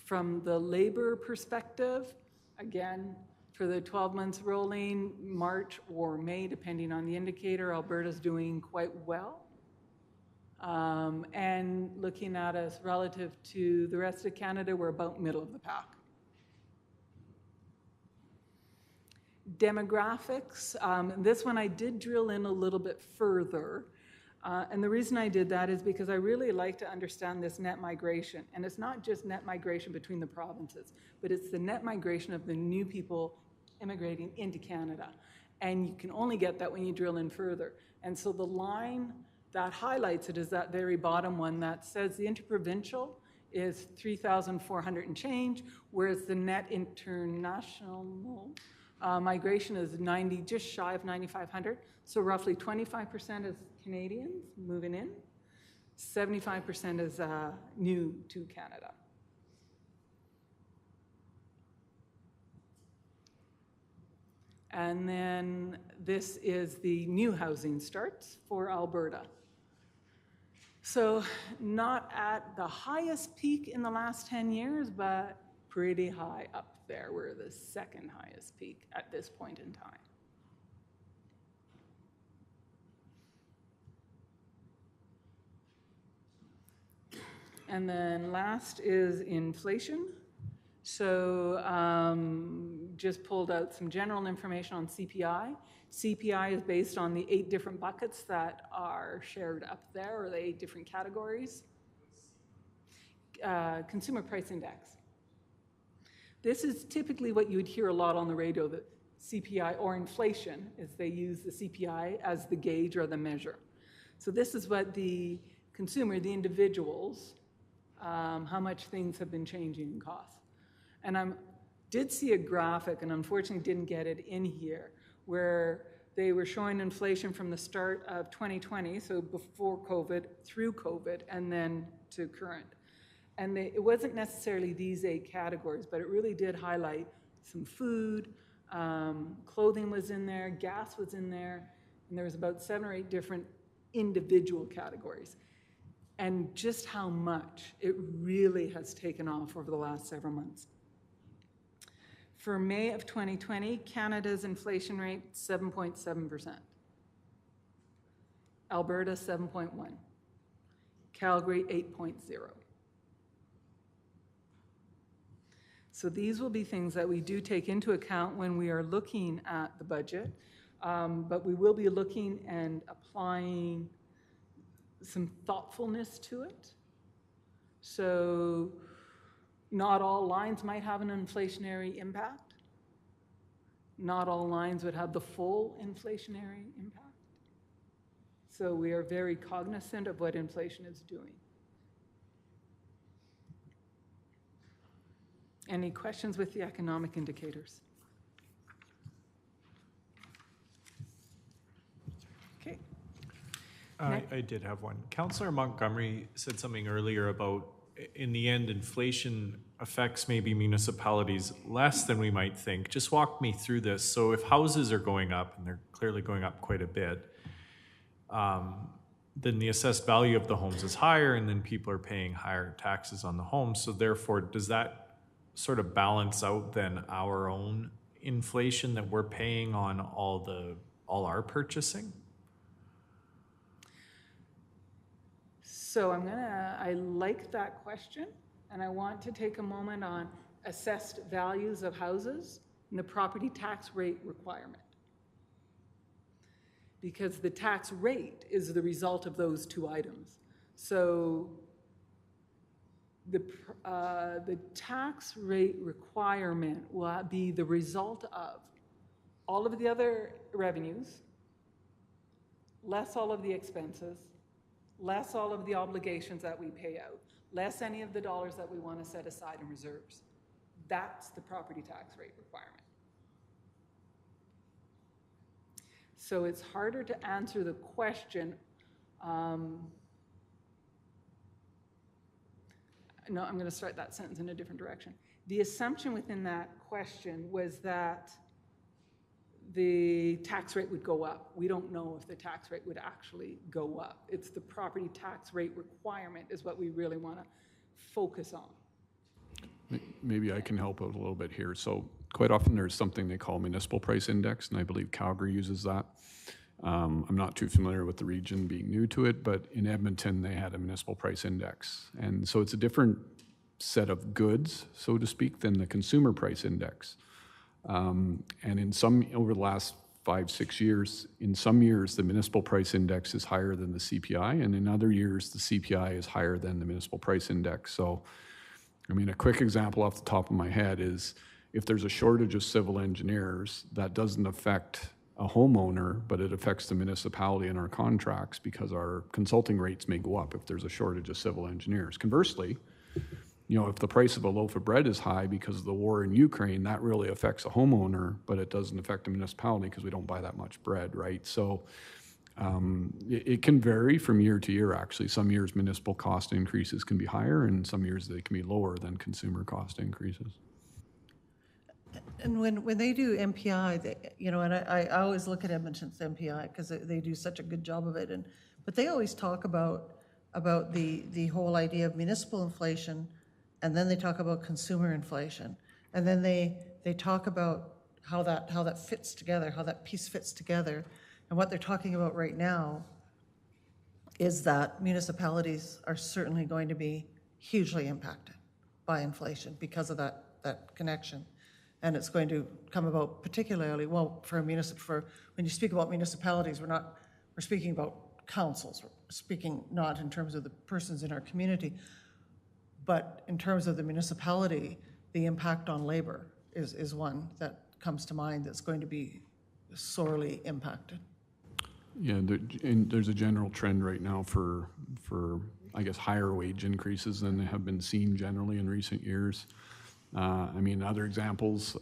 [SPEAKER 4] From the labor perspective, again, for the 12 months rolling, March or May, depending on the indicator, Alberta's doing quite well. And looking at us relative to the rest of Canada, we're about middle of the pack. Demographics, this one I did drill in a little bit further. And the reason I did that is because I really like to understand this net migration. And it's not just net migration between the provinces, but it's the net migration of the new people immigrating into Canada. And you can only get that when you drill in further. And so the line that highlights it is that very bottom one that says the interprovincial is 3,400 and change, whereas the net international migration is just shy of 9,500. So roughly 25% is Canadians moving in, 75% is new to Canada. And then this is the new housing starts for Alberta. So not at the highest peak in the last 10 years, but pretty high up there. We're the 2nd highest peak at this point in time. And then last is inflation. So just pulled out some general information on CPI. CPI is based on the 8 different buckets that are shared up there, or the 8 different categories. Consumer Price Index. This is typically what you would hear a lot on the radio, that CPI or inflation, is they use the CPI as the gauge or the measure. So this is what the consumer, the individuals, how much things have been changing in cost. And I did see a graphic, and unfortunately didn't get it in here, where they were showing inflation from the start of 2020, so before COVID, through COVID, and then to current. And it wasn't necessarily these 8 categories, but it really did highlight some food, clothing was in there, gas was in there, and there was about 7 or 8 different individual categories. And just how much it really has taken off over the last several months. For May of 2020, Canada's inflation rate, 7.7%. Alberta, 7.1. Calgary, 8.0. So these will be things that we do take into account when we are looking at the budget, but we will be looking and applying some thoughtfulness to it. So not all lines might have an inflationary impact. Not all lines would have the full inflationary impact. So we are very cognizant of what inflation is doing. Any questions with the economic indicators? Okay.
[SPEAKER 6] I did have one. Councillor Montgomery said something earlier about, in the end, inflation affects maybe municipalities less than we might think. Just walk me through this. So if houses are going up, and they're clearly going up quite a bit, then the assessed value of the homes is higher, and then people are paying higher taxes on the homes. So therefore, does that sort of balance out then our own inflation that we're paying on all our purchasing?
[SPEAKER 4] So I like that question, and I want to take a moment on assessed values of houses and the property tax rate requirement. Because the tax rate is the result of those two items. So the tax rate requirement will be the result of all of the other revenues, less all of the expenses, less all of the obligations that we pay out, less any of the dollars that we want to set aside in reserves. That's the property tax rate requirement. So it's harder to answer the question. No, I'm going to start that sentence in a different direction. The assumption within that question was that the tax rate would go up. We don't know if the tax rate would actually go up. It's the property tax rate requirement is what we really want to focus on.
[SPEAKER 5] Maybe I can help out a little bit here. So quite often there's something they call municipal price index, and I believe Calgary uses that. I'm not too familiar with the region being new to it, but in Edmonton they had a municipal price index. And so it's a different set of goods, so to speak, than the consumer price index. And over the last 5-6 years, in some years the municipal price index is higher than the CPI, and in other years the CPI is higher than the municipal price index. So, I mean, a quick example off the top of my head is if there's a shortage of civil engineers, that doesn't affect a homeowner, but it affects the municipality in our contracts because our consulting rates may go up if there's a shortage of civil engineers. Conversely, if the price of a loaf of bread is high because of the war in Ukraine, that really affects a homeowner, but it doesn't affect the municipality because we don't buy that much bread, right? So it can vary from year to year, actually. Some years municipal cost increases can be higher, and some years they can be lower than consumer cost increases.
[SPEAKER 2] And when they do MPI, and I always look at Edmonton's MPI because they do such a good job of it. But they always talk about the whole idea of municipal inflation, and then they talk about consumer inflation, and then they talk about how that fits together, how that piece fits together. And what they're talking about right now is that municipalities are certainly going to be hugely impacted by inflation because of that connection. And it's going to come about particularly, well, when you speak about municipalities, we're speaking about councils. We're speaking not in terms of the persons in our community, but in terms of the municipality, the impact on labor is one that comes to mind that's going to be sorely impacted.
[SPEAKER 5] Yeah, there's a general trend right now for I guess higher wage increases than have been seen generally in recent years. Other examples,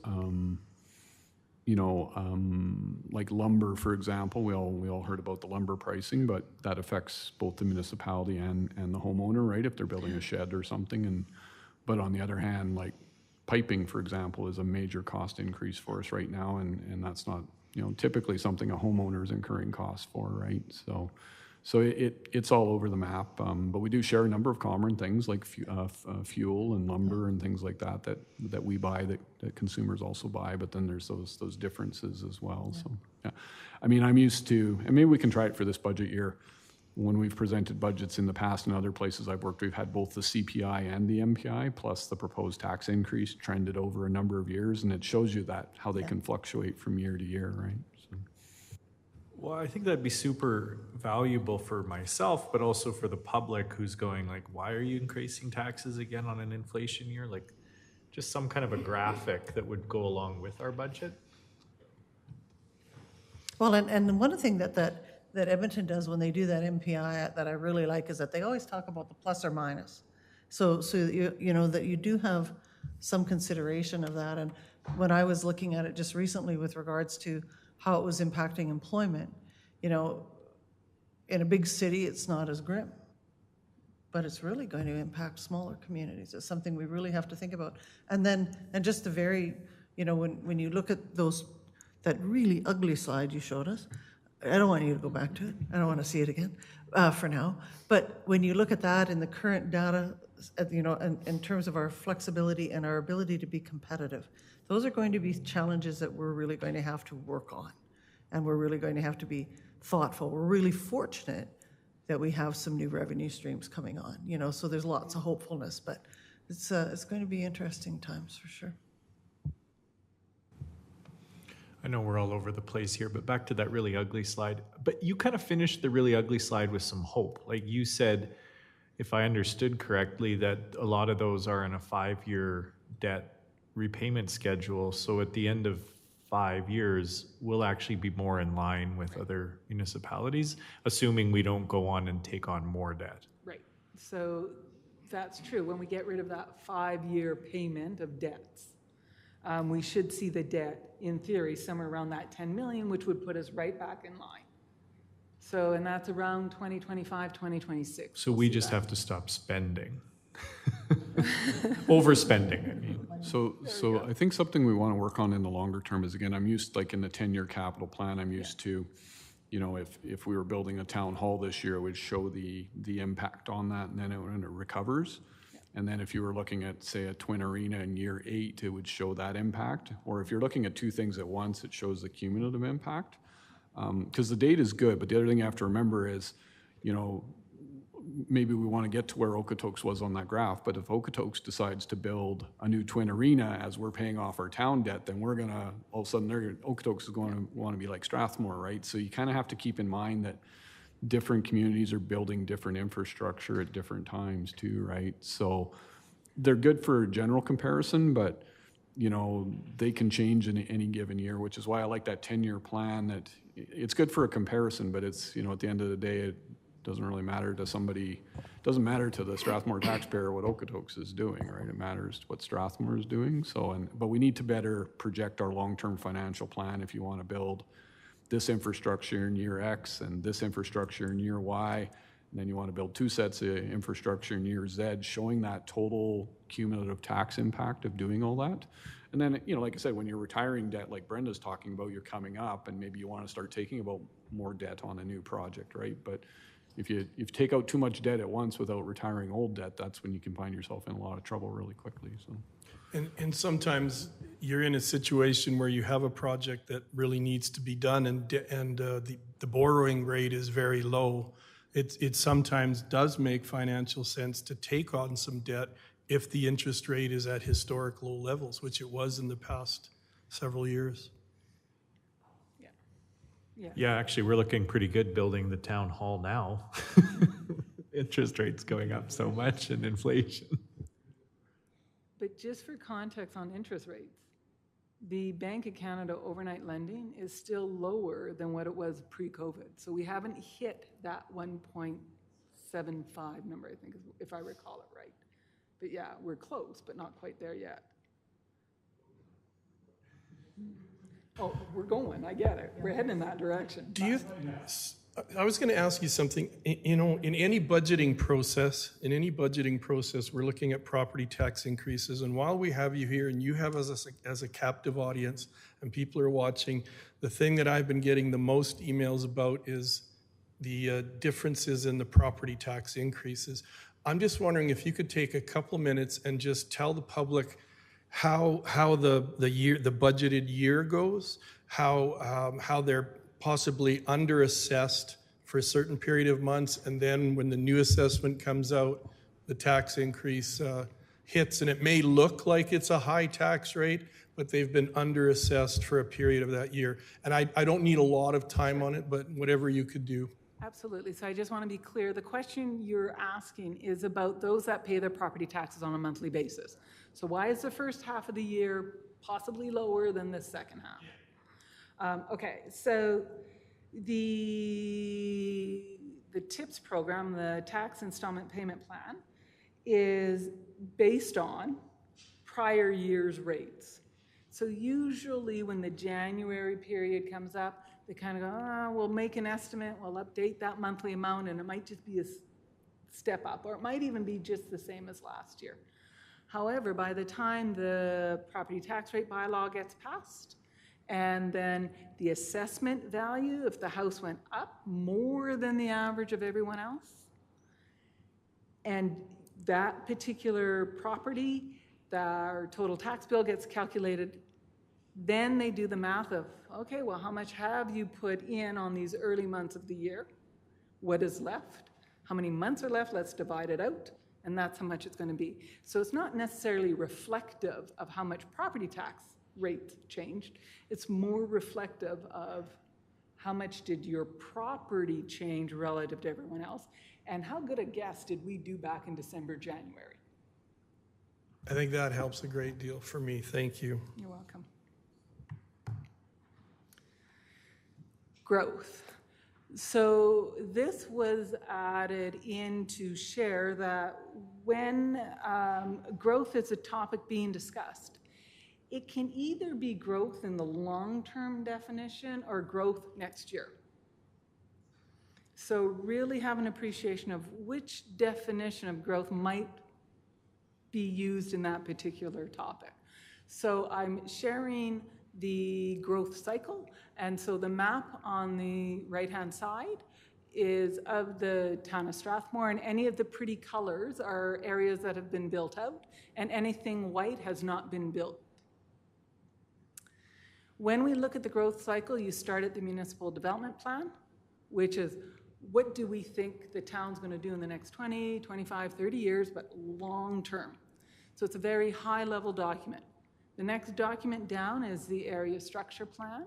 [SPEAKER 5] like lumber, for example. We all heard about the lumber pricing, but that affects both the municipality and the homeowner, right? If they're building a shed or something. But on the other hand, like piping, for example, is a major cost increase for us right now, and that's not typically something a homeowner is incurring costs for, right? So it's all over the map, but we do share a number of common things like fuel and lumber and things like that we buy that consumers also buy, but then there's those differences as well. Yeah. So yeah, I'm used to, and maybe we can try it for this budget year. When we've presented budgets in the past and other places I've worked, we've had both the CPI and the MPI plus the proposed tax increase trended over a number of years, and it shows you how they can fluctuate from year to year, right?
[SPEAKER 6] Well, I think that'd be super valuable for myself, but also for the public who's going like, why are you increasing taxes again on an inflation year? Like just some kind of a graphic that would go along with our budget.
[SPEAKER 2] Well, and one thing that Edmonton does when they do that MPI that I really like is that they always talk about the plus or minus. So that you do have some consideration of that. And when I was looking at it just recently with regards to how it was impacting employment, in a big city, it's not as grim. But it's really going to impact smaller communities. It's something we really have to think about. And just the very, when you look at that really ugly slide you showed us, I don't want you to go back to it. I don't want to see it again for now. But when you look at that in the current data, in terms of our flexibility and our ability to be competitive, those are going to be challenges that we're really going to have to work on. And we're really going to have to be thoughtful. We're really fortunate that we have some new revenue streams coming on, so there's lots of hopefulness, but it's going to be interesting times for sure.
[SPEAKER 6] I know we're all over the place here, but back to that really ugly slide. But you kind of finished the really ugly slide with some hope. Like you said, if I understood correctly, that a lot of those are in a 5-year debt repayment schedule. So at the end of 5 years, we'll actually be more in line with other municipalities, assuming we don't go on and take on more debt.
[SPEAKER 4] Right. So that's true. When we get rid of that 5-year payment of debts, we should see the debt, in theory, somewhere around that 10 million, which would put us right back in line. So, and that's around 2025, 2026.
[SPEAKER 6] So we just have to stop spending. Overspending, I mean.
[SPEAKER 5] So I think something we want to work on in the longer term is, again, I'm used, like in the 10-year capital plan, I'm used to, if we were building a town hall this year, it would show the impact on that, and then when it recovers. Yeah. And then if you were looking at, say, a Twin Arena in year 8, it would show that impact. Or if you're looking at 2 things at once, it shows the cumulative impact. Because the data is good, but the other thing you have to remember is, maybe we want to get to where Okotoks was on that graph, but if Okotoks decides to build a new Twin Arena as we're paying off our town debt, then we're going to, all of a sudden, Okotoks is going to want to be like Strathmore, right? So you kind of have to keep in mind that different communities are building different infrastructure at different times too, right? So they're good for general comparison, but they can change in any given year, which is why I like that 10-year plan. That it's good for a comparison, but it's, at the end of the day, it doesn't really matter to somebody, doesn't matter to the Strathmore taxpayer what Okotoks is doing, right? It matters what Strathmore is doing. But we need to better project our long-term financial plan if you want to build this infrastructure in year X and this infrastructure in year Y, and then you want to build 2 sets of infrastructure in year Z, showing that total cumulative tax impact of doing all that. And then, like I said, when you're retiring debt, like Brenda's talking about, you're coming up, and maybe you want to start taking about more debt on a new project, right? But if you take out too much debt at once without retiring old debt, that's when you can find yourself in a lot of trouble really quickly. So,
[SPEAKER 1] and sometimes you're in a situation where you have a project that really needs to be done, and the borrowing rate is very low. It sometimes does make financial sense to take on some debt if the interest rate is at historic low levels, which it was in the past several years.
[SPEAKER 6] Yeah, actually, we're looking pretty good building the town hall now. Interest rates going up so much and inflation.
[SPEAKER 4] But just for context on interest rates, the Bank of Canada overnight lending is still lower than what it was pre-COVID. So we haven't hit that 1.75 number, I think, if I recall it right. But yeah, we're close, but not quite there yet. Oh, we're going, I get it. We're heading in that direction.
[SPEAKER 1] I was going to ask you something. In any budgeting process, we're looking at property tax increases. And while we have you here and you have us as a captive audience and people are watching, the thing that I've been getting the most emails about is the differences in the property tax increases. I'm just wondering if you could take a couple minutes and just tell the public how the budgeted year goes, how they're possibly under-assessed for a certain period of months, and then when the new assessment comes out, the tax increase hits, and it may look like it's a high tax rate, but they've been under-assessed for a period of that year. And I don't need a lot of time on it, but whatever you could do.
[SPEAKER 4] Absolutely. So I just want to be clear. The question you're asking is about those that pay their property taxes on a monthly basis. So why is the first half of the year possibly lower than the second half? Okay, so the TIPS program, the Tax Installment Payment Plan, is based on prior year's rates. So usually when the January period comes up, They kind of go, oh, we'll make an estimate, we'll update that monthly amount, and it might just be a step up, or it might even be just the same as last year. However, by the time the property tax rate bylaw gets passed, and then the assessment value, if the house went up more than the average of everyone else, and that particular property, their total tax bill gets calculated, then they do the math of, okay, well, how much have you put in on these early months of the year? What is left? How many months are left? Let's divide it out, and that's how much it's going to be. So it's not necessarily reflective of how much property tax rate changed. It's more reflective of how much did your property change relative to everyone else, and how good a guess did we do back in December, January?
[SPEAKER 1] I think that helps a great deal for me. Thank you.
[SPEAKER 4] You're welcome. Growth. So this was added in to share that when growth is a topic being discussed, it can either be growth in the long-term definition or growth next year. So really have an appreciation of which definition of growth might be used in that particular topic. So I'm sharing the growth cycle, and so the map on the right-hand side is of the town of Strathmore, and any of the pretty colors are areas that have been built out, and anything white has not been built. When we look at the growth cycle, you start at the municipal development plan, which is what do we think the town's going to do in the next 20, 25, 30 years, but long term. So it's a very high-level document. The next document down is the area structure plan.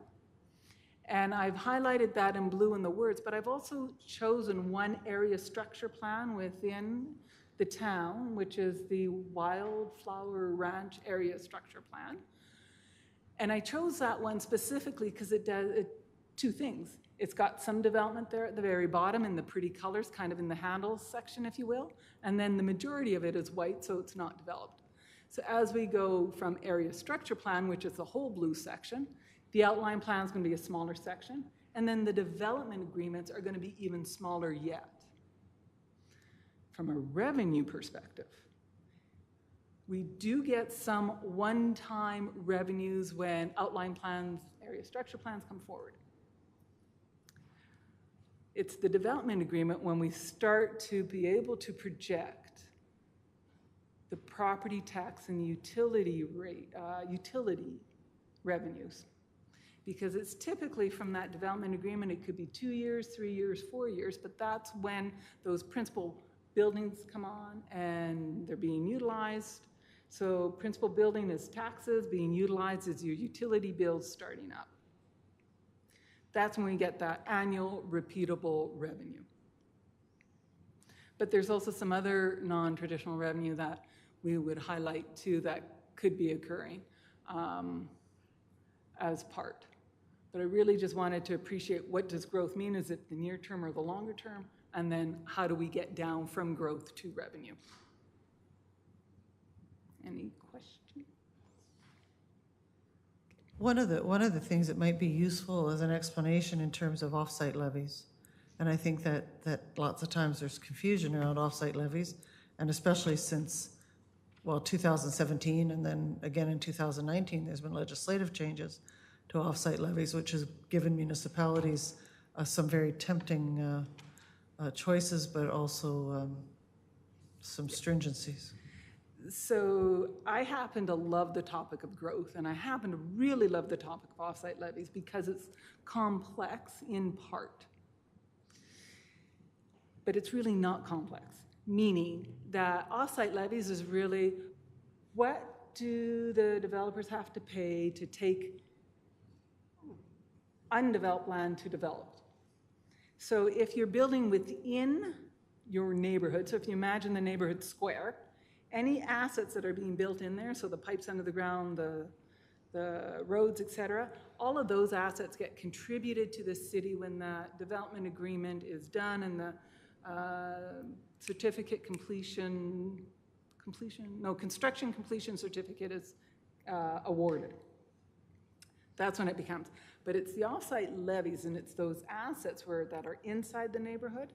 [SPEAKER 4] And I've highlighted that in blue in the words, but I've also chosen one area structure plan within the town, which is the Wildflower Ranch Area Structure Plan. And I chose that one specifically because it does two things. It's got some development there at the very bottom in the pretty colors, kind of in the handles section, if you will. And then the majority of it is white, so it's not developed. So as we go from area structure plan, which is the whole blue section, the outline plan is going to be a smaller section, and then the development agreements are going to be even smaller yet. From a revenue perspective, we do get some one-time revenues when outline plans, area structure plans come forward. It's the development agreement when we start to be able to project the property tax and utility rate, utility revenues. Because it's typically from that development agreement, it could be 2 years, 3 years, 4 years, but that's when those principal buildings come on and they're being utilized. So principal building is taxes, being utilized is your utility bills starting up. That's when we get that annual repeatable revenue. But there's also some other non-traditional revenue that we would highlight too that could be occurring as part. But I really just wanted to appreciate what does growth mean? Is it the near term or the longer term? And then how do we get down from growth to revenue? Any questions?
[SPEAKER 2] One of the things that might be useful as an explanation in terms of offsite levies, and I think that lots of times there's confusion around offsite levies, and especially since, well, 2017 and then again in 2019, there's been legislative changes to offsite levies, which has given municipalities some very tempting choices, but also some stringencies.
[SPEAKER 4] So I happen to love the topic of growth, and I happen to really love the topic of offsite levies because it's complex in part. But it's really not complex, meaning that offsite levies is really what do the developers have to pay to take undeveloped land to developed. So if you're building within your neighborhood, so if you imagine the neighborhood square, any assets that are being built in there, so the pipes under the ground, the roads, et cetera, all of those assets get contributed to the city when that development agreement is done and the construction completion certificate is awarded. That's when it becomes. But it's the off-site levies, and it's those assets that are inside the neighborhood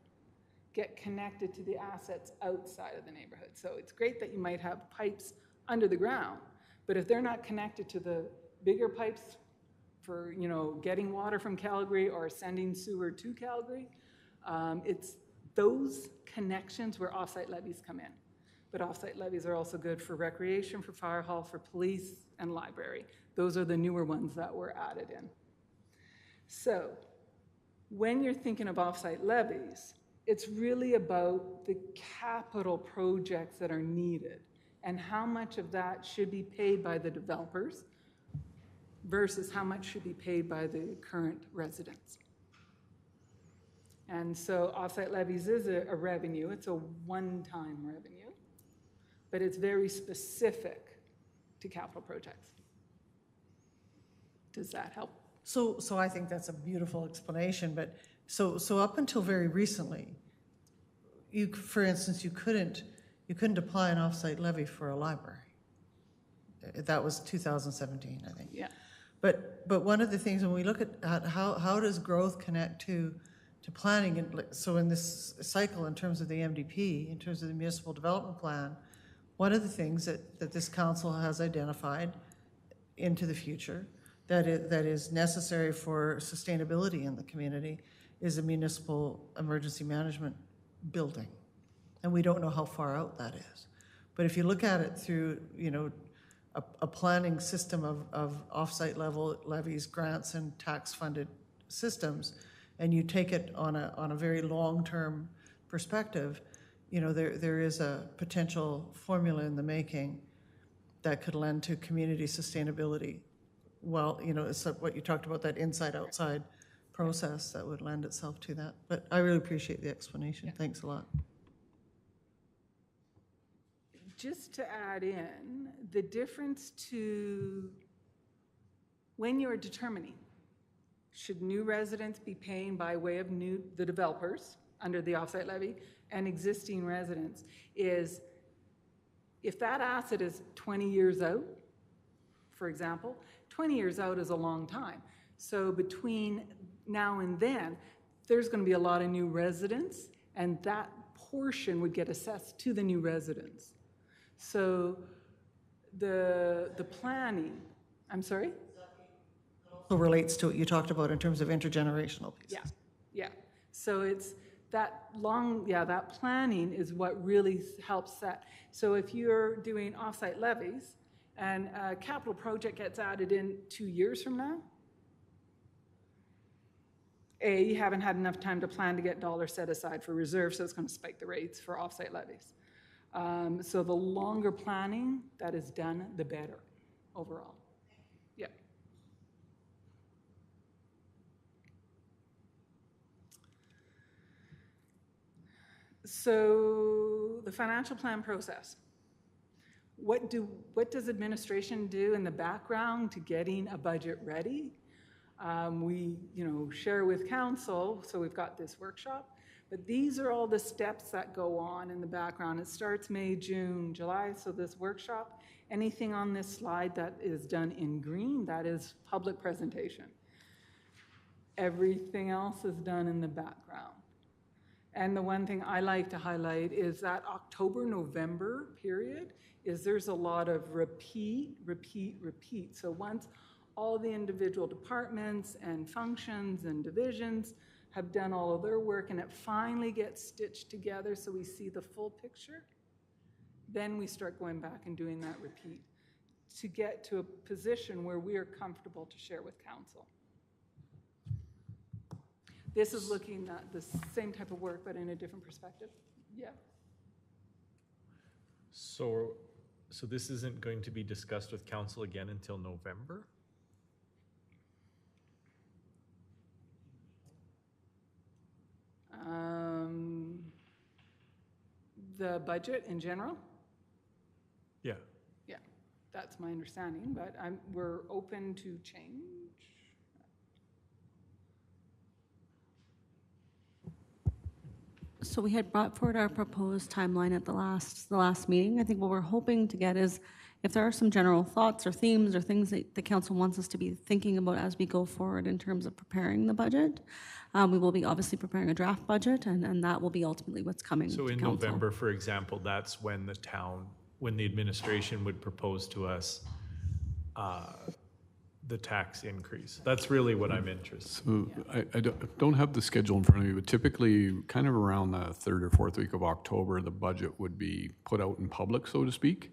[SPEAKER 4] get connected to the assets outside of the neighborhood. So it's great that you might have pipes under the ground, but if they're not connected to the bigger pipes for, getting water from Calgary or sending sewer to Calgary, it's those connections where off-site levies come in. But off-site levies are also good for recreation, for fire hall, for police, and library. Those are the newer ones that were added in. So when you're thinking of off-site levies, it's really about the capital projects that are needed and how much of that should be paid by the developers versus how much should be paid by the current residents. And so off-site levies is a revenue. It's a one-time revenue, but it's very specific to capital projects. Does that help?
[SPEAKER 2] So I think that's a beautiful explanation, but so up until very recently, for instance, you couldn't apply an off-site levy for a library. That was 2017, I think.
[SPEAKER 4] Yeah.
[SPEAKER 2] But one of the things when we look at how does growth connect to planning, and so in this cycle in terms of the MDP, in terms of the municipal development plan, one of the things that this council has identified into the future that is necessary for sustainability in the community is a municipal emergency management building. And we don't know how far out that is. But if you look at it through, a planning system of off-site level levies, grants, and tax-funded systems, and you take it on a very long-term perspective, there is a potential formula in the making that could lend to community sustainability. Well, it's what you talked about, that inside-outside process that would lend itself to that. But I really appreciate the explanation. Thanks a lot.
[SPEAKER 4] Just to add in, the difference to when you're determining, should new residents be paying by way of the developers under the offsite levy and existing residents is if that asset is 20 years out, for example, 20 years out is a long time. So between now and then, there's going to be a lot of new residents, and that portion would get assessed to the new residents. So the planning, I'm sorry?
[SPEAKER 2] Also relates to what you talked about in terms of intergenerational pieces.
[SPEAKER 4] Yeah. So it's that that planning is what really helps set. So if you're doing offsite levies and a capital project gets added in 2 years from now, you haven't had enough time to plan to get dollars set aside for reserves, so it's going to spike the rates for offsite levies. So the longer planning that is done, the better overall. Yeah. So the financial plan process. What does administration do in the background to getting a budget ready? We share with council, so we've got this workshop, but these are all the steps that go on in the background. It starts May, June, July, so this workshop, anything on this slide that is done in green, that is public presentation. Everything else is done in the background. And the one thing I like to highlight is that October-November period there's a lot of repeat. So once all the individual departments and functions and divisions have done all of their work and it finally gets stitched together so we see the full picture, then we start going back and doing that repeat to get to a position where we are comfortable to share with council. This is looking at the same type of work but in a different perspective. Yeah.
[SPEAKER 6] So this isn't going to be discussed with council again until November?
[SPEAKER 4] The budget in general?
[SPEAKER 6] Yeah.
[SPEAKER 4] Yeah, that's my understanding, but we're open to change.
[SPEAKER 9] So we had brought forward our proposed timeline at the last meeting. I think what we're hoping to get is if there are some general thoughts or themes or things that the council wants us to be thinking about as we go forward in terms of preparing the budget. We will be obviously preparing a draft budget, and that will be ultimately what's coming
[SPEAKER 6] So
[SPEAKER 9] to
[SPEAKER 6] in
[SPEAKER 9] council.
[SPEAKER 6] November, for example, that's when when the administration would propose to us the tax increase. That's really what I'm interested in.
[SPEAKER 5] So I don't have the schedule in front of me, but typically kind of around the third or fourth week of October, the budget would be put out in public, so to speak.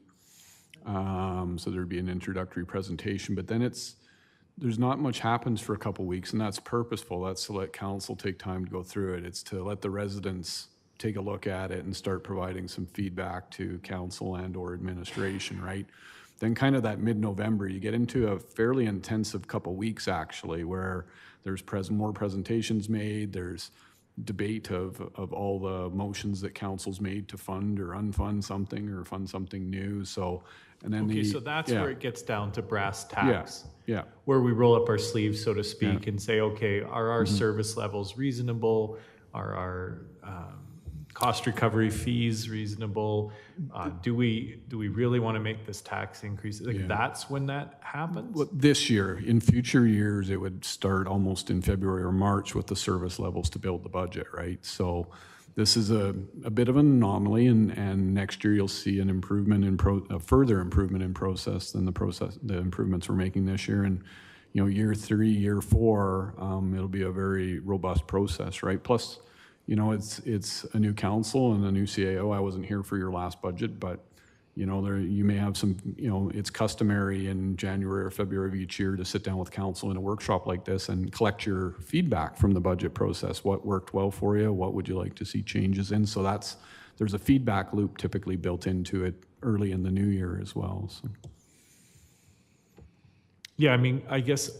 [SPEAKER 5] So there'd be an introductory presentation, but then there's not much happens for a couple weeks, and that's purposeful. That's to let council take time to go through it. It's to let the residents take a look at it and start providing some feedback to council and or administration, right? Then kind of that mid-November, you get into a fairly intensive couple weeks actually, where there's more presentations made, there's debate of all the motions that council's made to fund or unfund something or fund something new. So, and then
[SPEAKER 6] Okay, so that's
[SPEAKER 5] yeah.
[SPEAKER 6] where it gets down to brass tacks.
[SPEAKER 5] Yeah.
[SPEAKER 6] Where we roll up our sleeves, so to speak,
[SPEAKER 5] Yeah.
[SPEAKER 6] and say, okay, are our service levels reasonable? Are our cost recovery fees reasonable? Do we really want to make this tax increase? Like, that's when that happens?
[SPEAKER 5] Well, this year, in future years, it would start almost in February or March with the service levels to build the budget, right? So this is a bit of an anomaly, and next year you'll see an improvement a further improvement in process than the improvements we're making this year. And year 3, year 4, it'll be a very robust process, right? Plus, it's a new council and a new CAO. I wasn't here for your last budget, but you may have some, it's customary in January or February of each year to sit down with council in a workshop like this and collect your feedback from the budget process. What worked well for you? What would you like to see changes in? So there's a feedback loop typically built into it early in the new year as well. So.
[SPEAKER 6] Yeah, I mean, I guess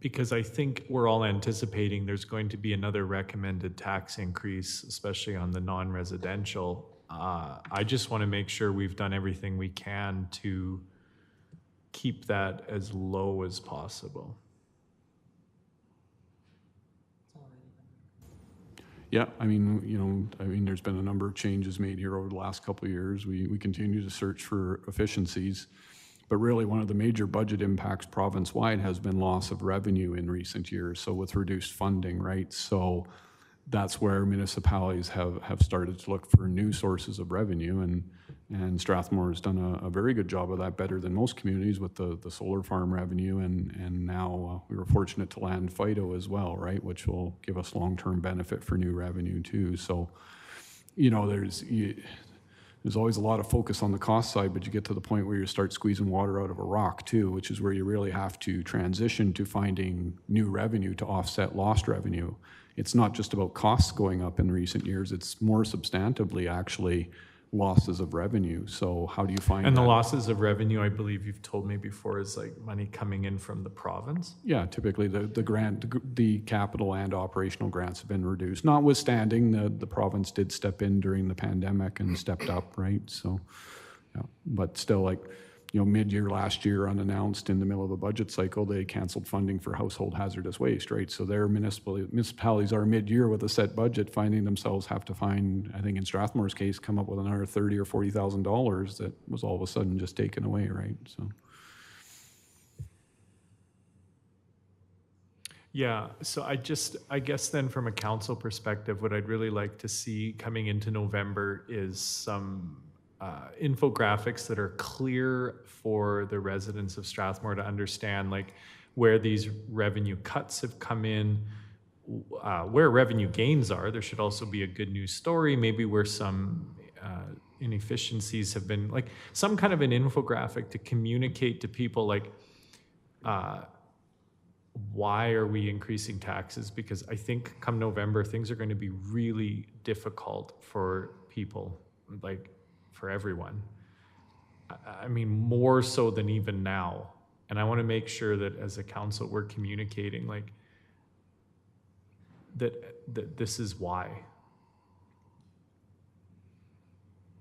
[SPEAKER 6] because I think we're all anticipating there's going to be another recommended tax increase, especially on the non-residential. I just want to make sure we've done everything we can to keep that as low as possible.
[SPEAKER 5] Yeah, I mean, there's been a number of changes made here over the last couple of years. We continue to search for efficiencies. But really, one of the major budget impacts province-wide has been loss of revenue in recent years. So with reduced funding, right? So that's where municipalities have started to look for new sources of revenue. And Strathmore has done a very good job of that, better than most communities with the solar farm revenue. And now we were fortunate to land FIDO as well, right? Which will give us long-term benefit for new revenue too. So, there's always a lot of focus on the cost side, but you get to the point where you start squeezing water out of a rock too, which is where you really have to transition to finding new revenue to offset lost revenue. It's not just about costs going up in recent years, it's more substantively actually losses of revenue. So how do you find
[SPEAKER 6] And
[SPEAKER 5] that?
[SPEAKER 6] the losses of revenue, I believe you've told me before, is like money coming in from the province?
[SPEAKER 5] Yeah, typically the capital and operational grants have been reduced, notwithstanding the province did step in during the pandemic and stepped up, right? So, yeah, but still, like, mid-year last year, unannounced in the middle of a budget cycle, they canceled funding for household hazardous waste, right? So their municipalities are mid-year with a set budget, finding themselves have to find, I think in Strathmore's case, come up with another $30,000 or $40,000 that was all of a sudden just taken away, right? So.
[SPEAKER 6] Yeah, so I guess then from a council perspective, what I'd really like to see coming into November is some infographics that are clear for the residents of Strathmore to understand, like where these revenue cuts have come in, where revenue gains are. There should also be a good news story, maybe where some inefficiencies have been, like some kind of an infographic to communicate to people, like, why are we increasing taxes? Because I think come November, things are going to be really difficult for people, like for everyone. I mean, more so than even now. And I want to make sure that as a council, we're communicating like that this is why.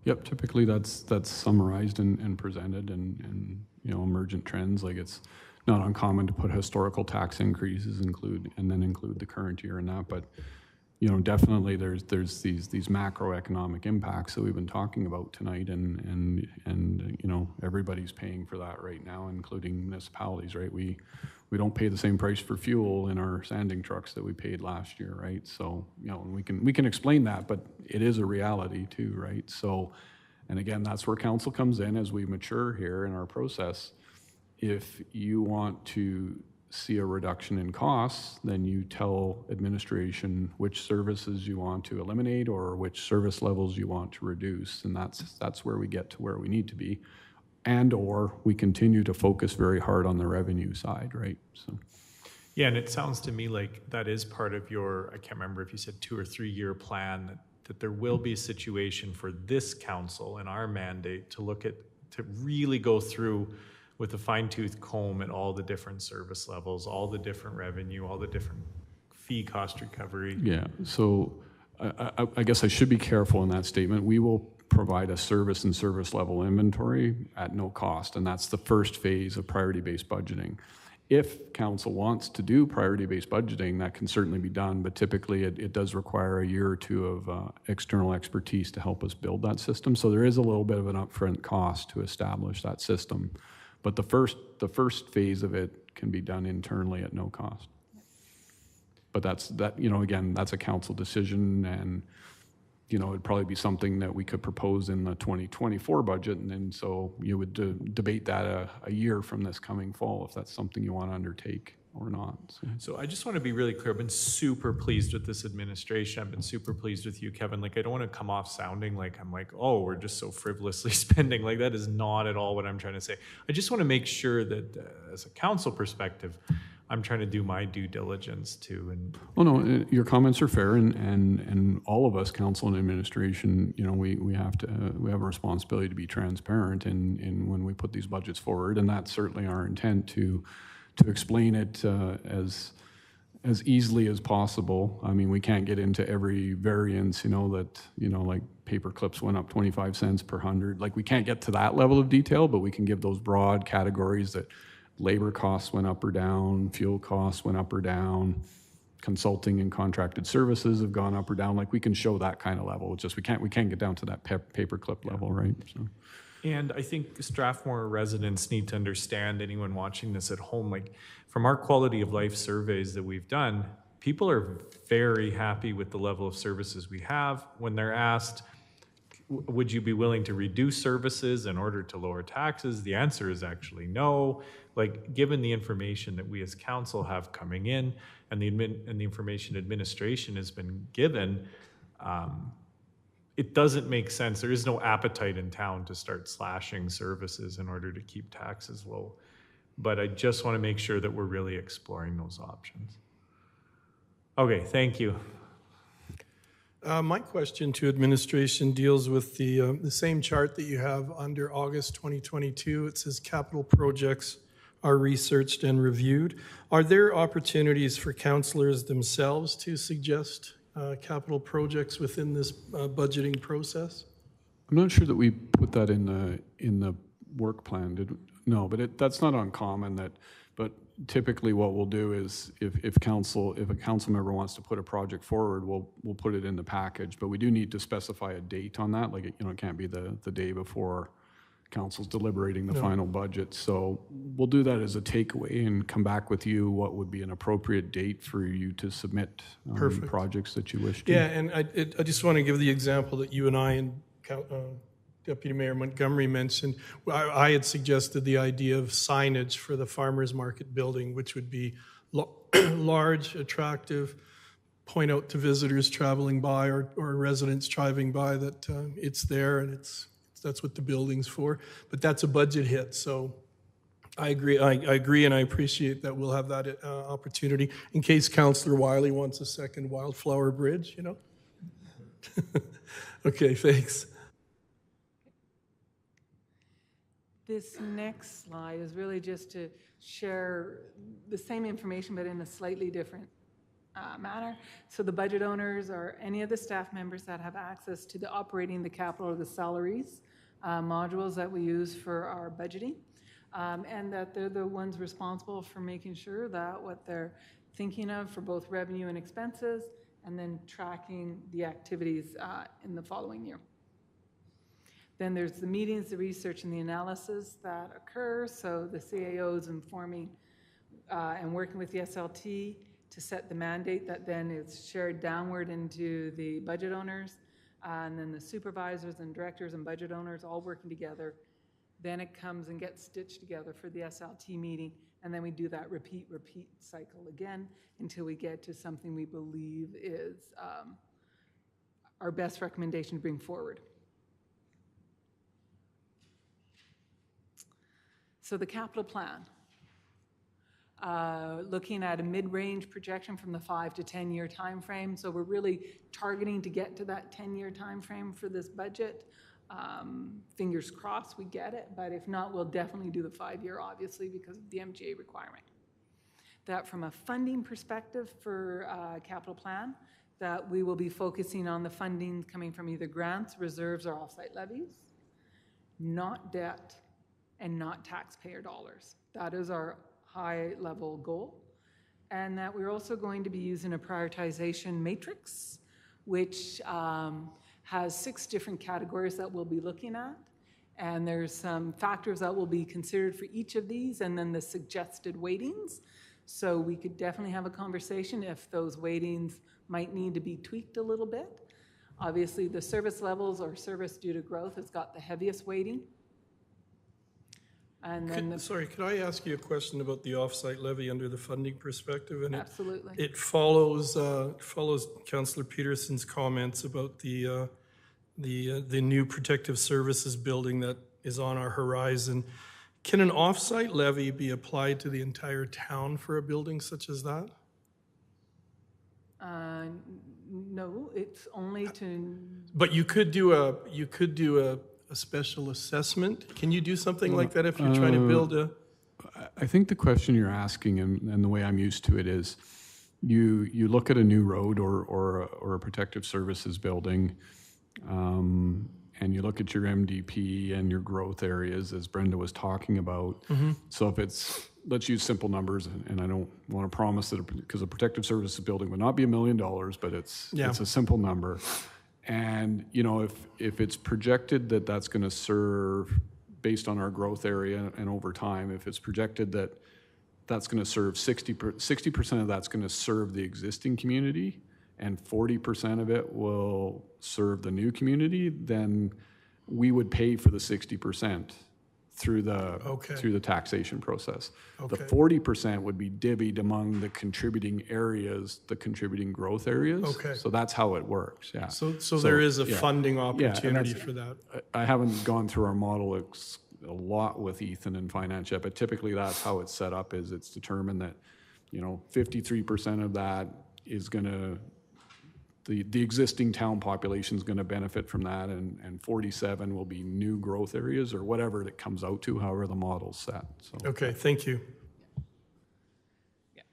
[SPEAKER 5] Yep, typically that's summarized and presented and emergent trends. Like, it's not uncommon to put historical tax increases include the current year in that, but definitely there's these macroeconomic impacts that we've been talking about tonight, and everybody's paying for that right now, including municipalities, right? We don't pay the same price for fuel in our sanding trucks that we paid last year, right? So, and we can explain that, but it is a reality too, right? So, and again, that's where council comes in as we mature here in our process. If you want to see a reduction in costs, then you tell administration which services you want to eliminate or which service levels you want to reduce, and that's where we get to where we need to be, and or we continue to focus very hard on the revenue side, right? So.
[SPEAKER 6] Yeah, and it sounds to me like that is part of your, I can't remember if you said 2 or 3 year plan, that there will be a situation for this council and our mandate to look at, to really go through with a fine-tooth comb at all the different service levels, all the different revenue, all the different fee cost recovery.
[SPEAKER 5] Yeah, so I guess I should be careful in that statement. We will provide a service and service level inventory at no cost, and that's the first phase of priority-based budgeting. If council wants to do priority-based budgeting, that can certainly be done, but typically it does require a year or two of external expertise to help us build that system. So there is a little bit of an upfront cost to establish that system. But the first phase of it can be done internally at no cost. But again, that's a council decision, and it'd probably be something that we could propose in the 2024 budget, and then so you would debate that a year from this coming fall if that's something you want to undertake or not.
[SPEAKER 6] So I just want to be really clear. I've been super pleased with this administration. I've been super pleased with you, Kevin. Like, I don't want to come off sounding like I'm like, oh, we're just so frivolously spending. Like, that is not at all what I'm trying to say. I just want to make sure that as a council perspective, I'm trying to do my due diligence too. And
[SPEAKER 5] well, no, your comments are fair, and all of us, council and administration, we have a responsibility to be transparent in when we put these budgets forward, and that's certainly our intent to explain it as easily as possible. I mean, we can't get into every variance, like paper clips went up 25 cents per 100. Like, we can't get to that level of detail, but we can give those broad categories that labor costs went up or down, fuel costs went up or down, consulting and contracted services have gone up or down. Like, we can show that kind of level. It's just we can't get down to that paperclip level, right? So.
[SPEAKER 6] And I think Strathmore residents need to understand, anyone watching this at home, like, from our quality of life surveys that we've done, people are very happy with the level of services we have. When they're asked, would you be willing to reduce services in order to lower taxes? The answer is actually no. Like, given the information that we as council have coming in and the information administration has been given, it doesn't make sense. There is no appetite in town to start slashing services in order to keep taxes low. But I just want to make sure that we're really exploring those options. Okay, thank you.
[SPEAKER 1] My question to administration deals with the same chart that you have under August 2022. It says capital projects are researched and reviewed. Are there opportunities for councillors themselves to suggest capital projects within this budgeting process?
[SPEAKER 5] I'm not sure that we put that in the work plan. No, but that's not uncommon. But typically, what we'll do is, if a council member wants to put a project forward, we'll put it in the package. But we do need to specify a date on that. Like, it can't be the day before council's deliberating the final budget. So we'll do that as a takeaway and come back with you what would be an appropriate date for you to submit projects that you wish to.
[SPEAKER 1] Yeah, and I just want to give the example that you and I and Deputy Mayor Montgomery mentioned. I had suggested the idea of signage for the farmers market building, which would be large, attractive, point out to visitors traveling by or residents driving by that it's there and that's what the building's for. But that's a budget hit, so I agree. I agree, and I appreciate that we'll have that opportunity in case Councillor Wiley wants a second Wildflower Bridge. Okay, thanks.
[SPEAKER 4] This next slide is really just to share the same information, but in a slightly different manner. So the budget owners are any of the staff members that have access to the operating, the capital, or the salaries modules that we use for our budgeting, and that they're the ones responsible for making sure that what they're thinking of for both revenue and expenses and then tracking the activities in the following year. Then there's the meetings, the research, and the analysis that occur. So the CAO is informing and working with the SLT to set the mandate that then is shared downward into the budget owners, and then the supervisors and directors and budget owners all working together. Then it comes and gets stitched together for the SLT meeting, and then we do that repeat cycle again until we get to something we believe is our best recommendation to bring forward. So the capital plan, looking at a mid-range projection from the 5 to 10 year time frame. So we're really targeting to get to that 10-year time frame for this budget. Fingers crossed we get it, but if not, we'll definitely do the 5-year, obviously, because of the MGA requirement. That from a funding perspective for capital plan, that we will be focusing on the funding coming from either grants, reserves, or offsite levies, not debt, and not taxpayer dollars. That is our high-level goal. And that we're also going to be using a prioritization matrix, which has 6 different categories that we'll be looking at. And there's some factors that will be considered for each of these, and then the suggested weightings. So we could definitely have a conversation if those weightings might need to be tweaked a little bit. Obviously, the service levels or service due to growth has got the heaviest weighting. And then
[SPEAKER 1] Sorry, could I ask you a question about the offsite levy under the funding perspective? And
[SPEAKER 4] absolutely.
[SPEAKER 1] It follows Councillor Peterson's comments about the new protective services building that is on our horizon. Can an offsite levy be applied to the entire town for a building such as that?
[SPEAKER 4] No, it's only to.
[SPEAKER 1] But you could do a special assessment. Can you do something like that if you're trying to build a?
[SPEAKER 5] I think the question you're asking, and the way I'm used to it, is you look at a new road or a protective services building, and you look at your MDP and your growth areas, as Brenda was talking about. So if it's, let's use simple numbers, and I don't want to promise that, because a protective services building would not be $1 million, but it's a simple number. And, you know, if it's projected that that's going to serve, based on our growth area and over time, if it's projected that that's going to serve 60% of that's going to serve the existing community, and 40% of it will serve the new community, then we would pay for the 60% through the taxation process. The 40% would be divvied among the contributing areas, the contributing growth areas. So that's how it works. Yeah.
[SPEAKER 1] So there is a funding opportunity for that.
[SPEAKER 5] I haven't gone through our model a lot with Ethan and finance yet, but typically that's how it's set up. Is it's determined that, you know, 53% of that is going to, the existing town population is going to benefit from that, and 47 will be new growth areas, or whatever it comes out to, however the model's set. So.
[SPEAKER 1] Okay, thank you.
[SPEAKER 4] Yeah.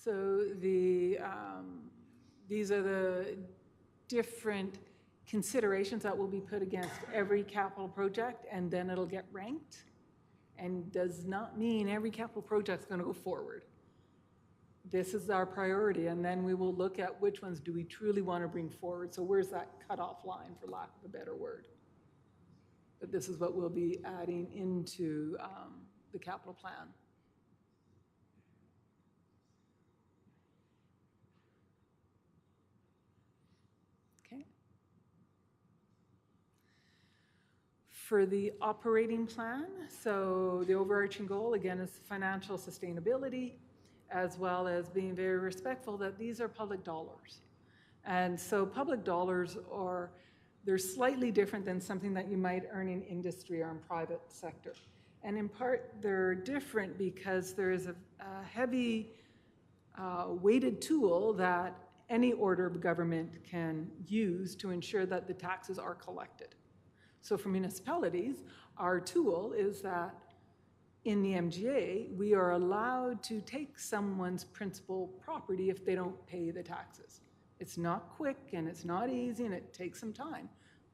[SPEAKER 4] So these are the different considerations that will be put against every capital project, and then it'll get ranked, and does not mean every capital project's going to go forward. This is our priority, and then we will look at which ones do we truly want to bring forward. So where's that cutoff line, for lack of a better word? But this is what we'll be adding into the capital plan. Okay. For the operating plan, so the overarching goal, again, is financial sustainability, as well as being very respectful that these are public dollars. And so public dollars they're slightly different than something that you might earn in industry or in private sector. And in part, they're different because there is a heavy weighted tool that any order of government can use to ensure that the taxes are collected. So for municipalities, our tool is that in the MGA, we are allowed to take someone's principal property if they don't pay the taxes. It's not quick and it's not easy and it takes some time,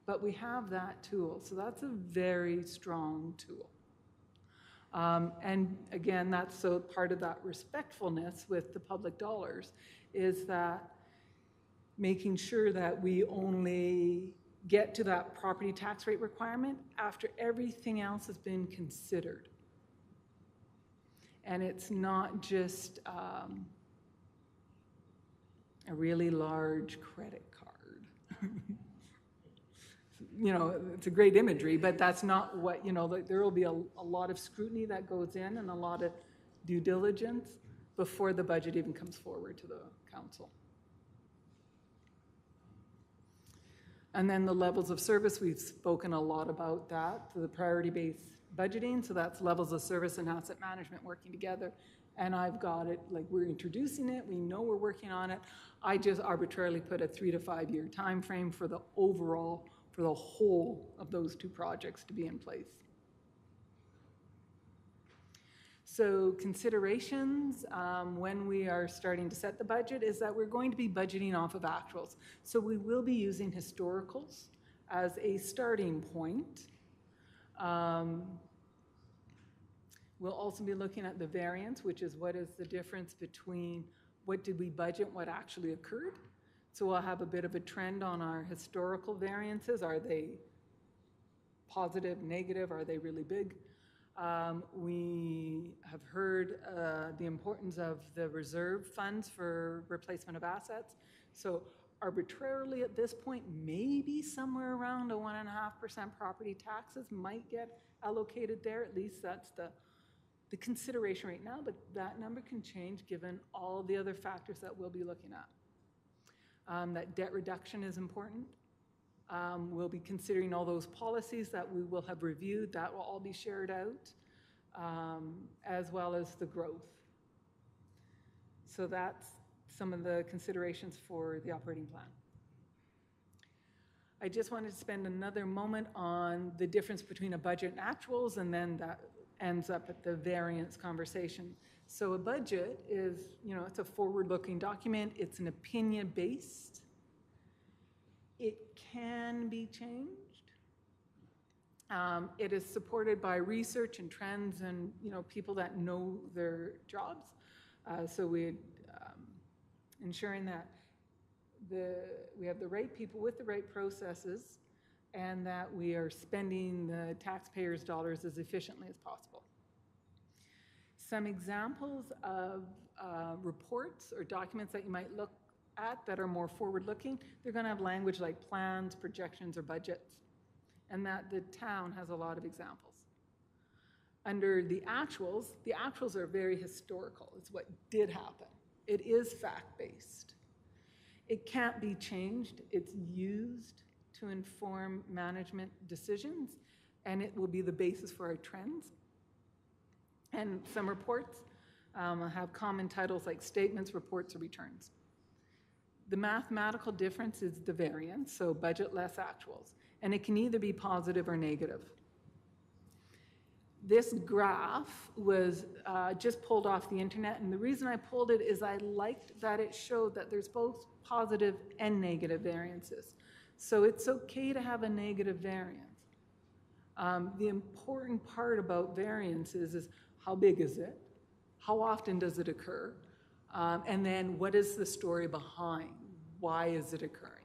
[SPEAKER 4] but we have that tool. So that's a very strong tool. And again, that's so part of that respectfulness with the public dollars is that making sure that we only get to that property tax rate requirement after everything else has been considered. And it's not just a really large credit card. You know, it's a great imagery, but that's not what, you know, there will be a lot of scrutiny that goes in and a lot of due diligence before the budget even comes forward to the council. And then the levels of service, we've spoken a lot about that, the priority-based budgeting, so that's levels of service and asset management working together. And I've got it, like we're introducing it, we know we're working on it. I just arbitrarily put a 3 to 5 year time frame for the overall, for the whole of those two projects to be in place. So considerations when we are starting to set the budget is that we're going to be budgeting off of actuals. So we will be using historicals as a starting point. We'll also be looking at the variance, which is what is the difference between what did we budget, what actually occurred. So we'll have a bit of a trend on our historical variances. Are they positive, negative? Are they really big? We have heard the importance of the reserve funds for replacement of assets. So arbitrarily at this point, maybe somewhere around a 1.5% property taxes might get allocated there. At least that's the consideration right now, but that number can change given all the other factors that we'll be looking at. That debt reduction is important. We'll be considering all those policies that we will have reviewed. That will all be shared out, as well as the growth. So that's some of the considerations for the operating plan. I just wanted to spend another moment on the difference between a budget and actuals, and then that ends up at the variance conversation. So a budget is, you know, it's a forward-looking document. It's an opinion-based. It can be changed. It is supported by research and trends and, you know, people that know their jobs. So we're ensuring that we have the right people with the right processes and that we are spending the taxpayers' dollars as efficiently as possible. Some examples of reports or documents that you might look at that are more forward-looking, they're going to have language like plans, projections, or budgets, and that the town has a lot of examples. Under the actuals are very historical. It's what did happen. It is fact-based. It can't be changed. It's used to inform management decisions, and it will be the basis for our trends. And some reports have common titles like statements, reports, or returns. The mathematical difference is the variance, so budget less actuals, and it can either be positive or negative. This graph was just pulled off the internet, and the reason I pulled it is I liked that it showed that there's both positive and negative variances. So it's okay to have a negative variance. The important part about variances is how big is it? How often does it occur? And then what is the story behind? Why is it occurring?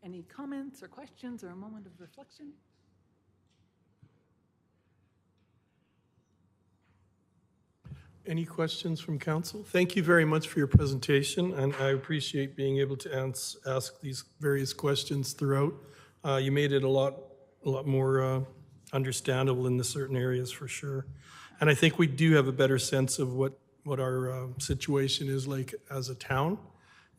[SPEAKER 4] Any comments or questions or a moment of reflection?
[SPEAKER 1] Any questions from council? Thank you very much for your presentation, and I appreciate being able to ask these various questions throughout. You made it a lot more understandable in the certain areas for sure. And I think we do have a better sense of what our situation is like as a town.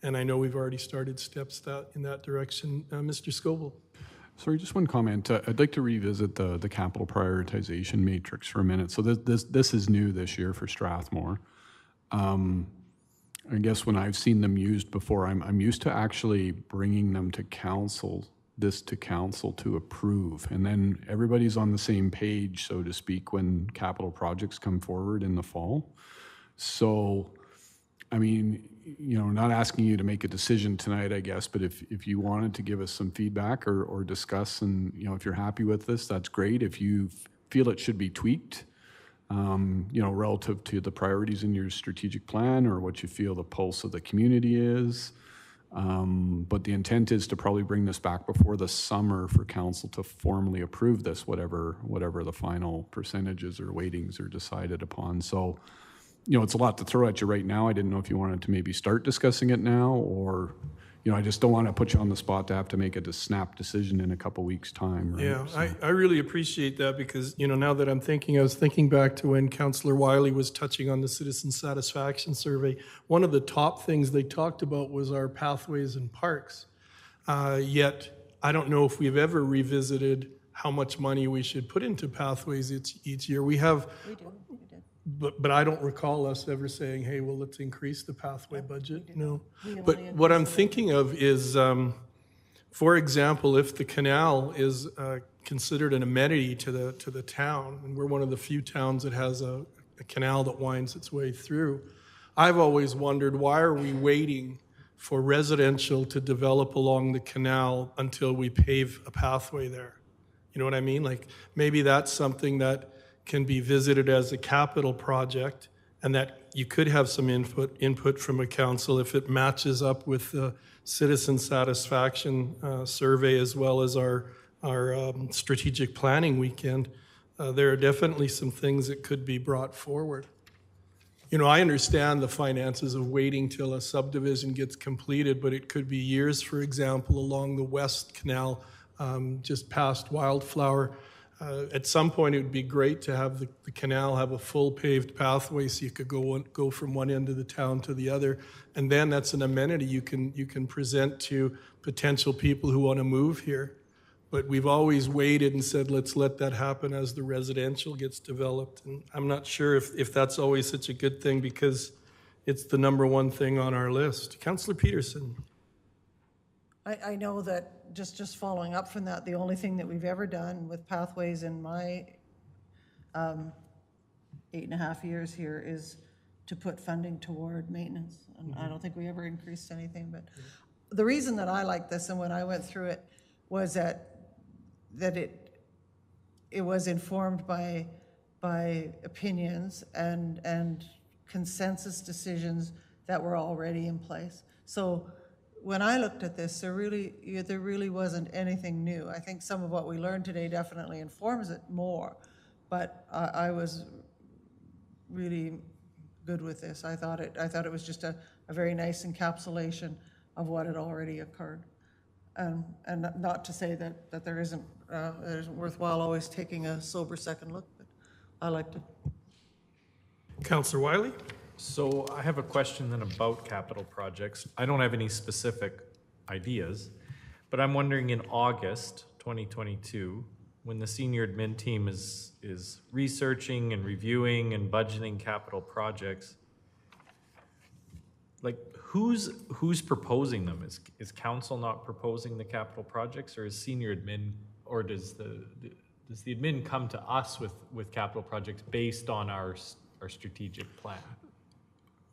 [SPEAKER 1] And I know we've already started steps in that direction. Mr. Scoble.
[SPEAKER 5] Sorry, just one comment. I'd like to revisit the capital prioritization matrix for a minute. So this is new this year for Strathmore. I guess when I've seen them used before, I'm used to actually bringing them to council to approve. And then everybody's on the same page, so to speak, when capital projects come forward in the fall. So I mean, you know, not asking you to make a decision tonight, I guess, but if you wanted to give us some feedback or discuss, and, you know, if you're happy with this, that's great. If you feel it should be tweaked, you know, relative to the priorities in your strategic plan or what you feel the pulse of the community is. But the intent is to probably bring this back before the summer for council to formally approve this, whatever the final percentages or weightings are decided upon. So, you know, it's a lot to throw at you right now. I didn't know if you wanted to maybe start discussing it now, or, you know, I just don't want to put you on the spot to have to make a snap decision in a couple weeks' time. Right?
[SPEAKER 1] Yeah,
[SPEAKER 5] So,
[SPEAKER 1] I really appreciate that because, you know, now that I'm thinking, I was thinking back to when Councillor Wiley was touching on the citizen satisfaction survey. One of the top things they talked about was our pathways and parks. Yet, I don't know if we've ever revisited how much money we should put into pathways each year. We have,
[SPEAKER 2] We did.
[SPEAKER 1] but I don't recall us ever saying, hey, well, let's increase the pathway budget. No.
[SPEAKER 2] We
[SPEAKER 1] But
[SPEAKER 2] only
[SPEAKER 1] what I'm thinking of is, for example, if the canal is considered an amenity to the town, and we're one of the few towns that has a canal that winds its way through, I've always wondered, why are we waiting for residential to develop along the canal until we pave a pathway there? You know what I mean? Like, maybe that's something that can be visited as a capital project, and that you could have some input from a council if it matches up with the citizen satisfaction survey as well as our strategic planning weekend. There are definitely some things that could be brought forward. You know, I understand the finances of waiting till a subdivision gets completed, but it could be years, for example, along the West Canal, just past Wildflower. At some point, it would be great to have the canal have a full paved pathway so you could go from one end of the town to the other. And then that's an amenity you can present to potential people who want to move here. But we've always waited and said, let's let that happen as the residential gets developed. And I'm not sure if that's always such a good thing because it's the number one thing on our list. Councillor Peterson.
[SPEAKER 2] I know that, just following up from that, the only thing that we've ever done with pathways in my 8.5 years here is to put funding toward maintenance. And I don't think we ever increased anything, but the reason that I like this, and when I went through it, was that it was informed by opinions and consensus decisions that were already in place. So when I looked at this, there really wasn't anything new. I think some of what we learned today definitely informs it more, but I was really good with this. I thought it was just a very nice encapsulation of what had already occurred, and not to say that it isn't worthwhile always taking a sober second look, but I liked it.
[SPEAKER 1] Councillor Wiley?
[SPEAKER 6] So I have a question then about capital projects. I don't have any specific ideas, but I'm wondering in August 2022, when the senior admin team is researching and reviewing and budgeting capital projects, like who's proposing them? Is council not proposing the capital projects, or is senior admin, or does the admin come to us with capital projects based on our strategic plan?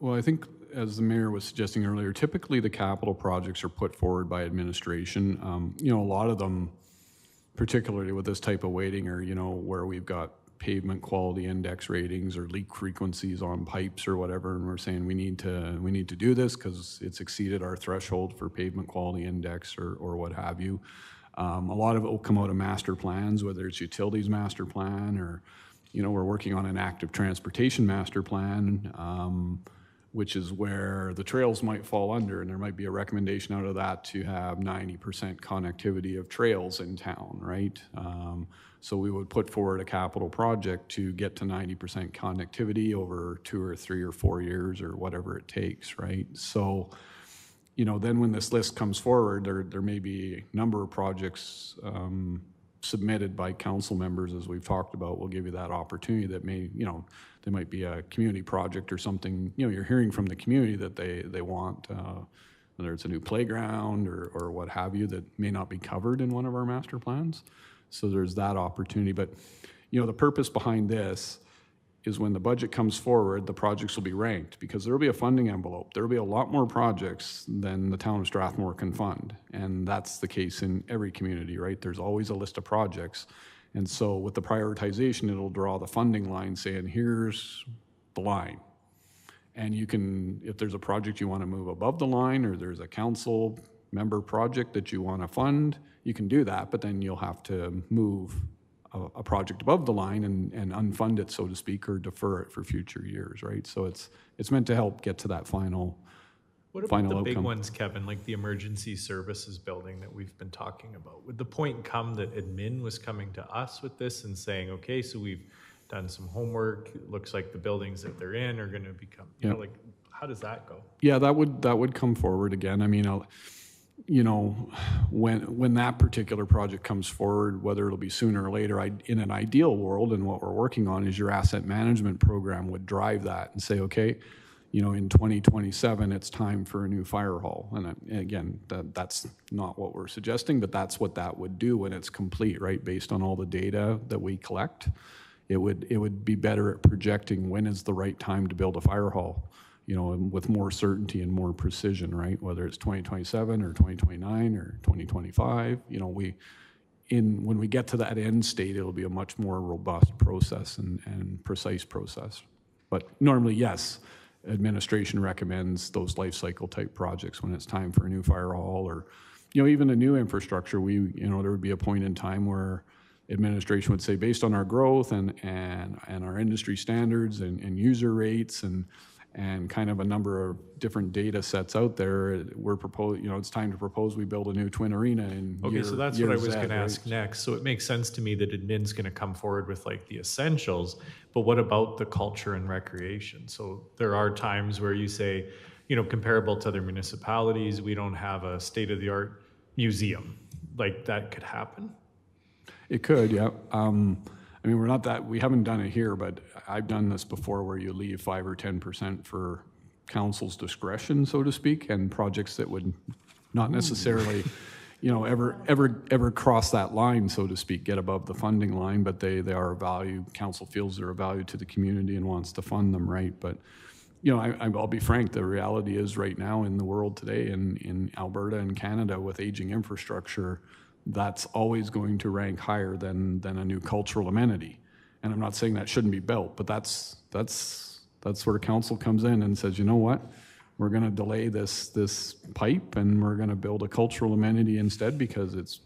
[SPEAKER 5] well, I think, as the mayor was suggesting earlier, typically the capital projects are put forward by administration. You know, a lot of them, particularly with this type of weighting, are, you know, where we've got pavement quality index ratings or leak frequencies on pipes or whatever, and we're saying we need to do this because it's exceeded our threshold for pavement quality index or what have you. A lot of it will come out of master plans, whether it's utilities master plan or, you know, we're working on an active transportation master plan, which is where the trails might fall under, and there might be a recommendation out of that to have 90% connectivity of trails in town, right? So we would put forward a capital project to get to 90% connectivity over 2 or 3 or 4 years or whatever it takes, right? So, you know, then when this list comes forward, there may be a number of projects submitted by council members, as we've talked about. We'll give you that opportunity that may, you know, there might be a community project or something, you know, you're hearing from the community that they want, whether it's a new playground or what have you, that may not be covered in one of our master plans. So there's that opportunity. But, you know, the purpose behind this is when the budget comes forward, the projects will be ranked, because there will be a funding envelope. There will be a lot more projects than the town of Strathmore can fund. And that's the case in every community, right? There's always a list of projects. And so with the prioritization, it'll draw the funding line saying, here's the line. And you can, if there's a project you want to move above the line, or there's a council member project that you want to fund, you can do that, but then you'll have to move a project above the line and unfund it, so to speak, or defer it for future years, right? So it's meant to help get to that final
[SPEAKER 6] What about
[SPEAKER 5] final
[SPEAKER 6] the big
[SPEAKER 5] outcome.
[SPEAKER 6] ones, Kevin, like the emergency services building that we've been talking about? Would the point come that admin was coming to us with this and saying, okay, so we've done some homework, it looks like the buildings that they're in are going to become, you know, like, how does that go?
[SPEAKER 5] Yeah, that would come forward again. I mean, you know, when that particular project comes forward, whether it'll be sooner or later, in an ideal world, and what we're working on is your asset management program would drive that and say, okay, you know, in 2027, it's time for a new fire hall. And again, that's not what we're suggesting, but that's what that would do when it's complete, right? Based on all the data that we collect, it would be better at projecting when is the right time to build a fire hall, you know, and with more certainty and more precision, right? Whether it's 2027 or 2029 or 2025, you know, when we get to that end state, it'll be a much more robust process and precise process. But normally, yes, administration recommends those life cycle type projects when it's time for a new fire hall, or, you know, even a new infrastructure. You know, there would be a point in time where administration would say, based on our growth and our industry standards and user rates and kind of a number of different data sets out there, we're proposing, you know, it's time to propose we build a new twin arena in
[SPEAKER 6] Okay,
[SPEAKER 5] year,
[SPEAKER 6] so that's
[SPEAKER 5] year
[SPEAKER 6] what I was
[SPEAKER 5] Z,
[SPEAKER 6] going to
[SPEAKER 5] right?
[SPEAKER 6] ask next. So it makes sense to me that admin's going to come forward with like the essentials, but what about the culture and recreation? So there are times where you say, you know, comparable to other municipalities, we don't have a state-of-the-art museum. Like that could happen?
[SPEAKER 5] It could, yeah. I mean, we haven't done it here, but I've done this before where you leave 5 or 10% for council's discretion, so to speak, and projects that would not necessarily, you know, ever cross that line, so to speak, get above the funding line, but they are a value, council feels they're a value to the community and wants to fund them, right? But, you know, I'll be frank, the reality is right now in the world today, in Alberta and Canada with aging infrastructure, that's always going to rank higher than a new cultural amenity. And I'm not saying that shouldn't be built, but that's where council comes in and says, you know what, we're going to delay this pipe and we're going to build a cultural amenity instead because it's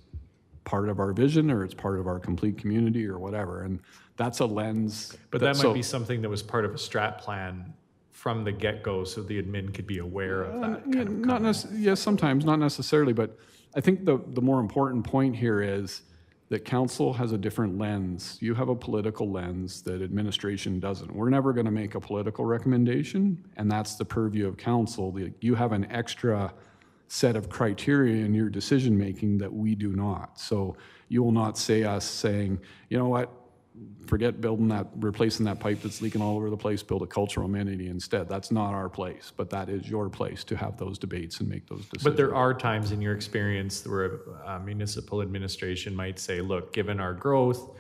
[SPEAKER 5] part of our vision or it's part of our complete community or whatever. And that's a lens.
[SPEAKER 6] But that might be something that was part of a strat plan from the get-go, so the admin could be aware of that kind of
[SPEAKER 5] yes, sometimes, not necessarily, but I think the more important point here is that council has a different lens. You have a political lens that administration doesn't. We're never going to make a political recommendation, and that's the purview of council. You have an extra set of criteria in your decision-making that we do not. So you will not say us saying, you know what, forget replacing that pipe that's leaking all over the place, build a cultural amenity instead. That's not our place, but that is your place to have those debates and make those decisions.
[SPEAKER 6] But there are times in your experience where a municipal administration might say, look, given our growth,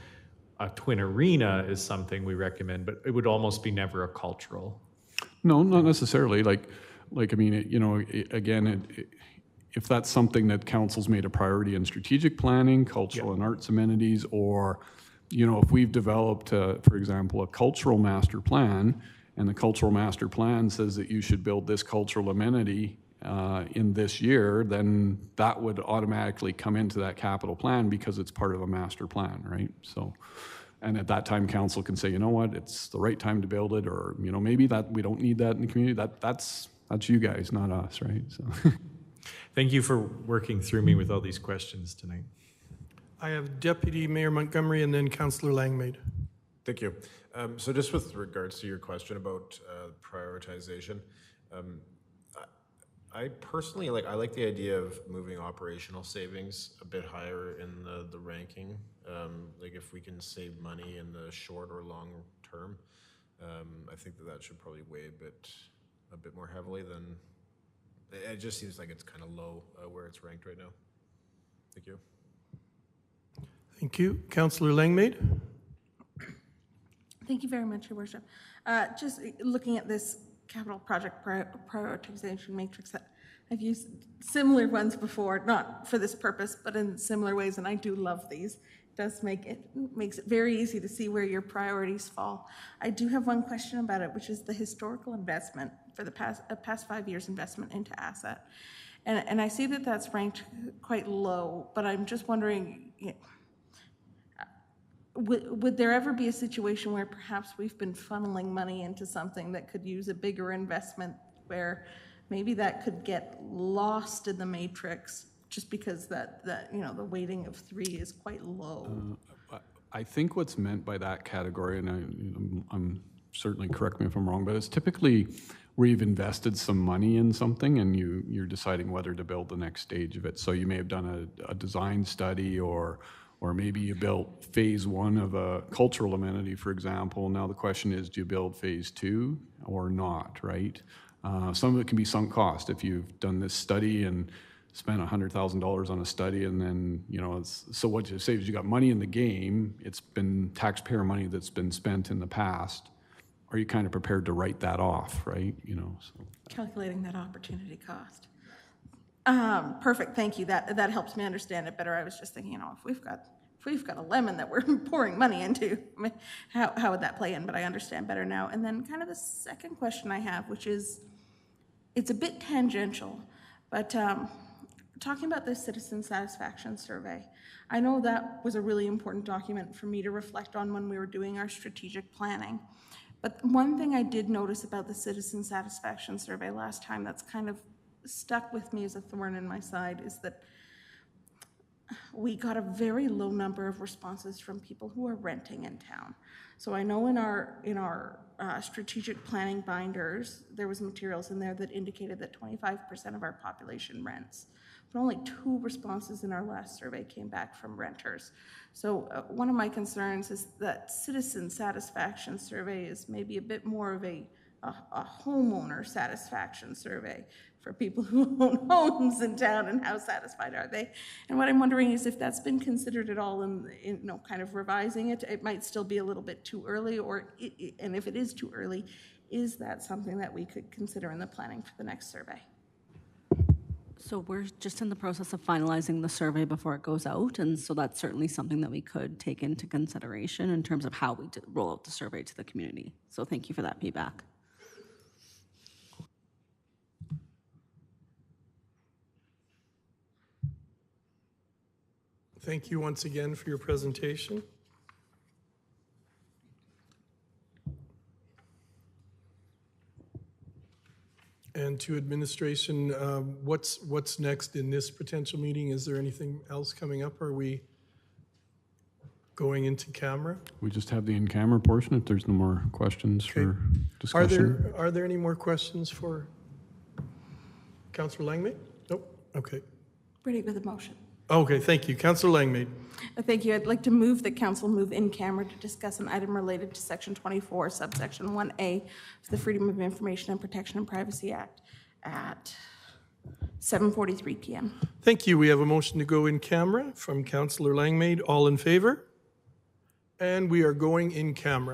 [SPEAKER 6] a twin arena is something we recommend, but it would almost be never a cultural.
[SPEAKER 5] No, not necessarily. Like I mean, if that's something that council's made a priority in strategic planning, cultural and arts amenities, or you know, if we've developed, for example, a cultural master plan, and the cultural master plan says that you should build this cultural amenity in this year, then that would automatically come into that capital plan because it's part of a master plan, right? So, and at that time, council can say, you know what, it's the right time to build it, or you know, maybe that we don't need that in the community. That's you guys, not us, right? So,
[SPEAKER 6] thank you for working through me with all these questions tonight.
[SPEAKER 1] I have Deputy Mayor Montgomery and then Councillor Langmaid.
[SPEAKER 8] Thank you. So just with regards to your question about prioritization, I personally I like the idea of moving operational savings a bit higher in the ranking. Like if we can save money in the short or long term, I think that should probably weigh a bit more heavily than. It just seems like it's kind of low where it's ranked right now. Thank you.
[SPEAKER 1] Thank you. Councillor Langmaid.
[SPEAKER 10] Thank you very much, Your Worship. Just looking at this capital project prioritization matrix, I've used similar ones before, not for this purpose, but in similar ways, and I do love these. Makes it very easy to see where your priorities fall. I do have one question about it, which is the historical investment for the past 5 years investment into asset. And I see that that's ranked quite low, but I'm just wondering, would there ever be a situation where perhaps we've been funneling money into something that could use a bigger investment, where maybe that could get lost in the matrix just because that the weighting of 3 is quite low?
[SPEAKER 5] I think what's meant by that category, and I'm certainly, correct me if I'm wrong, but it's typically where you've invested some money in something and you're deciding whether to build the next stage of it. So you may have done a design study, or maybe you built phase 1 of a cultural amenity, for example. Now the question is, do you build phase 2 or not, right? Some of it can be sunk cost. If you've done this study and spent $100,000 on a study, and then, so what you say is you got money in the game, it's been taxpayer money that's been spent in the past. Are you kind of prepared to write that off, right? So.
[SPEAKER 10] Calculating that opportunity cost. Perfect, thank you. That helps me understand it better. I was just thinking, if we've got a lemon that we're pouring money into, how would that play in? But I understand better now. And then kind of the second question I have, which is, it's a bit tangential, but talking about the citizen satisfaction survey, I know that was a really important document for me to reflect on when we were doing our strategic planning. But one thing I did notice about the citizen satisfaction survey last time that's kind of stuck with me as a thorn in my side is that we got a very low number of responses from people who are renting in town. So I know in our strategic planning binders, there was materials in there that indicated that 25% of our population rents, but only 2 responses in our last survey came back from renters. So one of my concerns is that citizen satisfaction survey is maybe a bit more of a homeowner satisfaction survey for people who own homes in town, and how satisfied are they? And what I'm wondering is if that's been considered at all in kind of revising it. It might still be a little bit too early, and if it is too early, is that something that we could consider in the planning for the next survey?
[SPEAKER 9] So we're just in the process of finalizing the survey before it goes out, and so that's certainly something that we could take into consideration in terms of how we roll out the survey to the community. So thank you for that feedback.
[SPEAKER 1] Thank you once again for your presentation. And to administration, what's next in this potential meeting? Is there anything else coming up? Are we going into camera?
[SPEAKER 5] We just have the in-camera portion if there's no more questions for discussion.
[SPEAKER 1] Are there any more questions for Councillor Langmaid? Nope. Okay.
[SPEAKER 10] Ready with a motion.
[SPEAKER 1] Okay, thank you. Councillor Langmaid.
[SPEAKER 10] Thank you. I'd like to move that council move in camera to discuss an item related to Section 24, subsection 1A of the Freedom of Information and Protection and Privacy Act at 7:43 p.m.
[SPEAKER 1] Thank you. We have a motion to go in camera from Councillor Langmaid. All in favor? And we are going in camera.